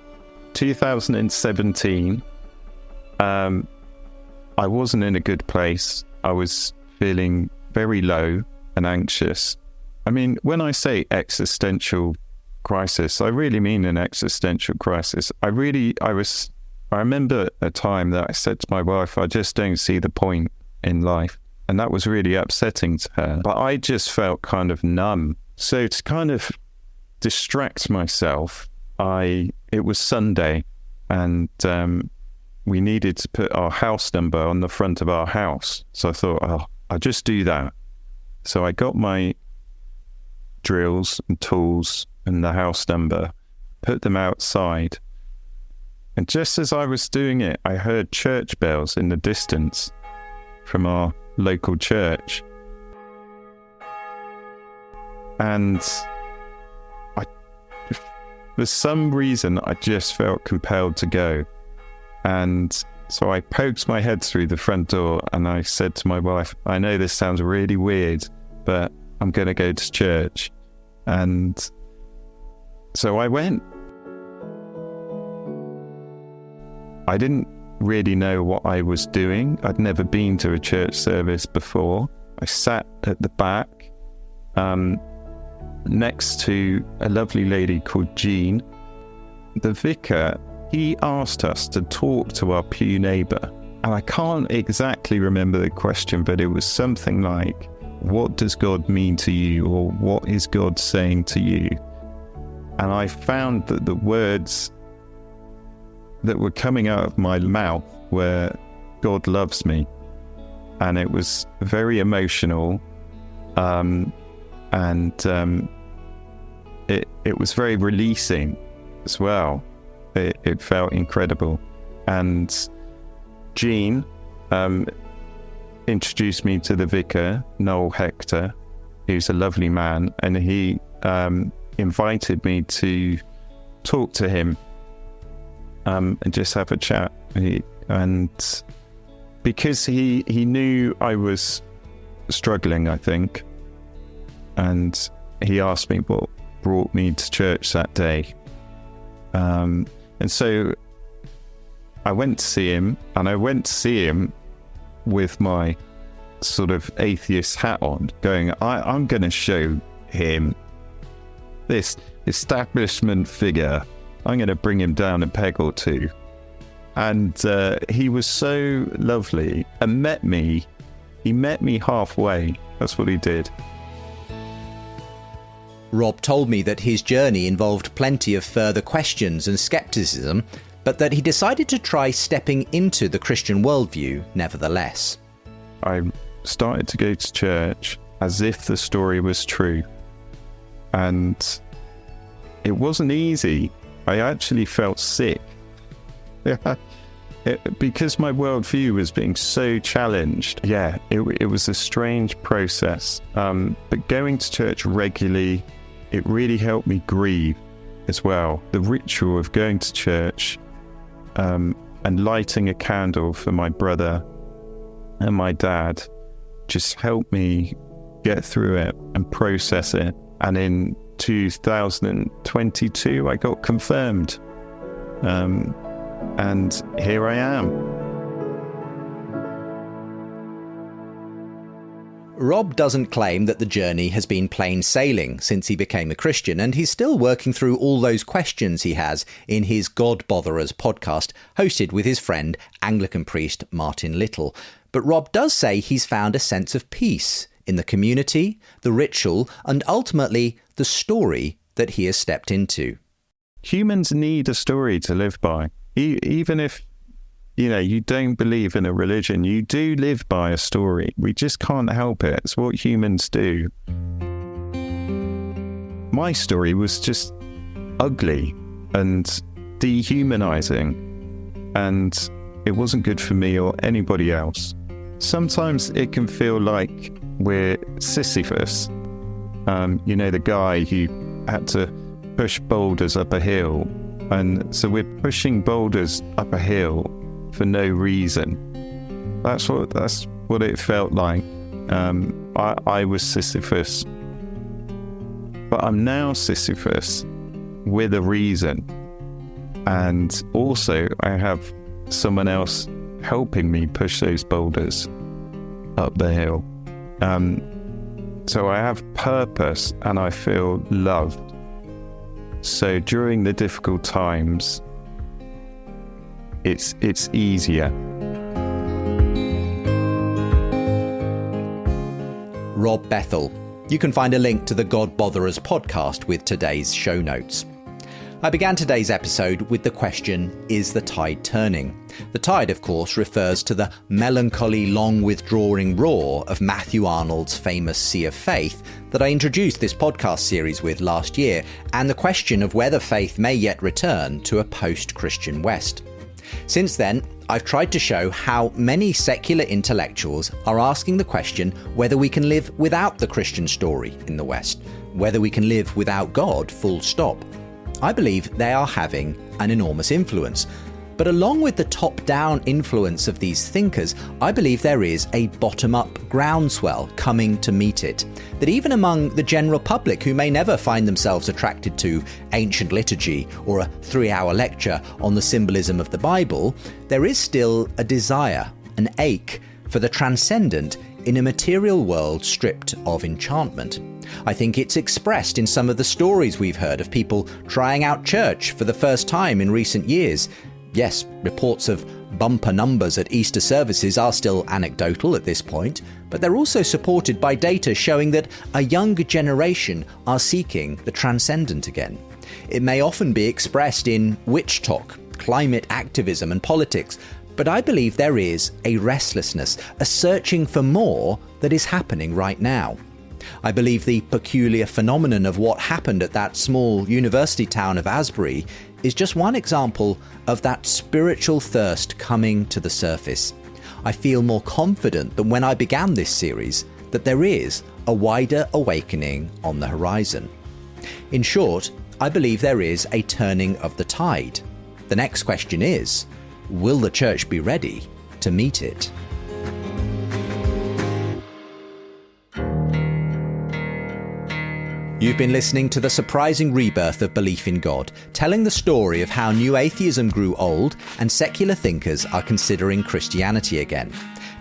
2017, I wasn't in a good place. I was feeling very low and anxious. I mean, when I say existential crisis, I really mean an existential crisis. I remember a time that I said to my wife, I just don't see the point in life. And that was really upsetting to her. But I just felt kind of numb. So to kind of distract myself, it was Sunday, and we needed to put our house number on the front of our house. So I thought, I'll just do that. So I got my drills and tools and the house number, put them outside. And just as I was doing it, I heard church bells in the distance from our local church. And for some reason, I just felt compelled to go. And so I poked my head through the front door and I said to my wife, I know this sounds really weird, but I'm going to go to church. And so I went. I didn't really know what I was doing. I'd never been to a church service before. I sat at the back next to a lovely lady called Jean. The vicar, he asked us to talk to our pew neighbour. And I can't exactly remember the question, but it was something like, what does God mean to you? Or what is God saying to you? And I found that the words that were coming out of my mouth were, God loves me. And it was very emotional. It was very releasing as well. It felt incredible. And Jean introduced me to the vicar, Noel Hector, who's a lovely man, and he invited me to talk to him and just have a chat. And because he knew I was struggling, I think, and he asked me what brought me to church that day. And so I went to see him, and I went to see him with my sort of atheist hat on, going, I'm going to show him, this establishment figure, I'm going to bring him down a peg or two. And he was so lovely and he met me halfway. That's what he did. Rob told me that his journey involved plenty of further questions and skepticism, but that he decided to try stepping into the Christian worldview nevertheless. I started to go to church as if the story was true. And it wasn't easy. I actually felt sick. Because my worldview was being so challenged. Yeah, it was a strange process. But going to church regularly, it really helped me grieve as well. The ritual of going to church and lighting a candle for my brother and my dad just helped me get through it and process it. And in 2022, I got confirmed. And here I am. Rob doesn't claim that the journey has been plain sailing since he became a Christian, and he's still working through all those questions he has in his God Botherers podcast, hosted with his friend Anglican priest Martin Little. But Rob does say he's found a sense of peace in the community, the ritual, and ultimately the story that he has stepped into. Humans need a story to live by. Even if, you don't believe in a religion, you do live by a story. We just can't help it. It's what humans do. My story was just ugly and dehumanizing, and it wasn't good for me or anybody else. Sometimes it can feel like we're Sisyphus. The guy who had to push boulders up a hill, and so we're pushing boulders up a hill for no reason. That's what it felt like. I was Sisyphus, but I'm now Sisyphus with a reason, and also I have someone else helping me push those boulders up the hill. So I have purpose and I feel loved. So during the difficult times, it's easier. Rob Bethell. You can find a link to the God Botherers podcast with today's show notes. I began today's episode with the question, is the tide turning? The tide, of course, refers to the melancholy, long withdrawing roar of Matthew Arnold's famous Sea of Faith that I introduced this podcast series with last year, and the question of whether faith may yet return to a post-Christian West. Since then, I've tried to show how many secular intellectuals are asking the question whether we can live without the Christian story in the West, whether we can live without God, full stop. I believe they are having an enormous influence. But along with the top-down influence of these thinkers, I believe there is a bottom-up groundswell coming to meet it. That even among the general public who may never find themselves attracted to ancient liturgy or a 3-hour lecture on the symbolism of the Bible, there is still a desire, an ache for the transcendent in a material world stripped of enchantment. I think it's expressed in some of the stories we've heard of people trying out church for the first time in recent years. Yes, reports of bumper numbers at Easter services are still anecdotal at this point, but they're also supported by data showing that a younger generation are seeking the transcendent again. It may often be expressed in witch talk, climate activism and politics, but I believe there is a restlessness, a searching for more that is happening right now. I believe the peculiar phenomenon of what happened at that small university town of Asbury is just one example of that spiritual thirst coming to the surface. I feel more confident than when I began this series that there is a wider awakening on the horizon. In short, I believe there is a turning of the tide. The next question is, will the church be ready to meet it? You've been listening to the surprising rebirth of belief in God, telling the story of how new atheism grew old and secular thinkers are considering Christianity again.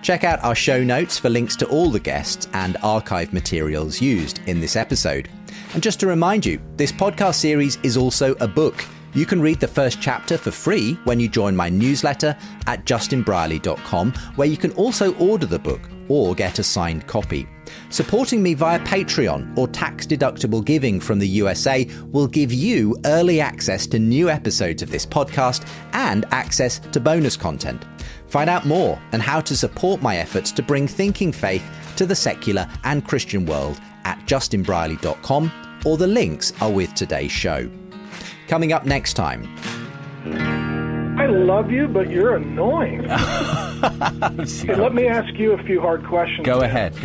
Check out our show notes for links to all the guests and archive materials used in this episode. And just to remind you, this podcast series is also a book. You can read the first chapter for free when you join my newsletter at justinbrierley.com, where you can also order the book or get a signed copy. Supporting me via Patreon or tax-deductible giving from the USA will give you early access to new episodes of this podcast and access to bonus content. Find out more and how to support my efforts to bring thinking faith to the secular and Christian world at justinbrierley.com, or the links are with today's show. Coming up next time. I love you, but you're annoying. Hey, let me ask you a few hard questions. Go ahead.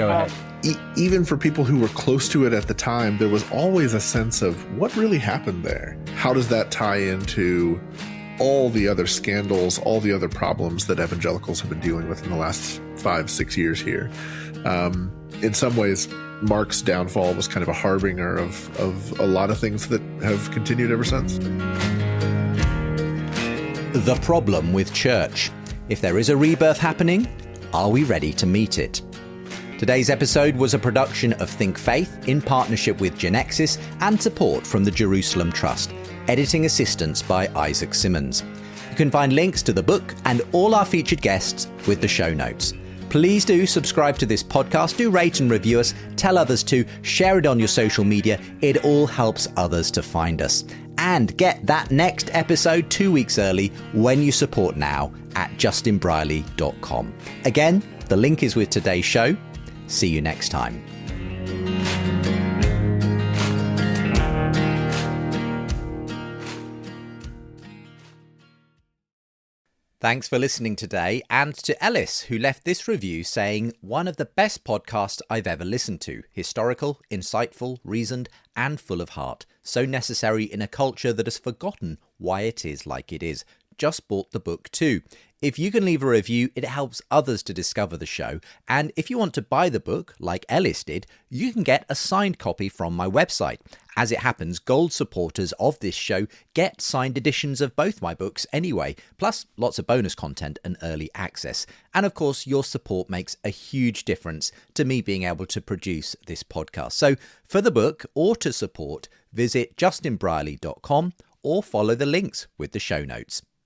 Even for people who were close to it at the time, there was always a sense of what really happened there. How does that tie into all the other scandals, all the other problems that evangelicals have been dealing with in the last 5-6 years here? In some ways, Mark's downfall was kind of a harbinger of a lot of things that have continued ever since. The problem with church. If there is a rebirth happening, are we ready to meet it? Today's episode was a production of Think Faith in partnership with Genexus and support from the Jerusalem Trust. Editing assistance by Isaac Simmons. You can find links to the book and all our featured guests with the show notes. Please do subscribe to this podcast, do rate and review us, tell others to, share it on your social media. It all helps others to find us. And get that next episode 2 weeks early when you support now at justinbrierley.com. Again, the link is with today's show. See you next time. Thanks for listening today, and to Ellis, who left this review saying, one of the best podcasts I've ever listened to. Historical, insightful, reasoned, and full of heart. So necessary in a culture that has forgotten why it is like it is. Just bought the book too. If you can leave a review, it helps others to discover the show. And if you want to buy the book, like Ellis did, you can get a signed copy from my website. As it happens, gold supporters of this show get signed editions of both my books anyway, plus lots of bonus content and early access. And of course, your support makes a huge difference to me being able to produce this podcast. So for the book or to support, visit justinbrierley.com or follow the links with the show notes.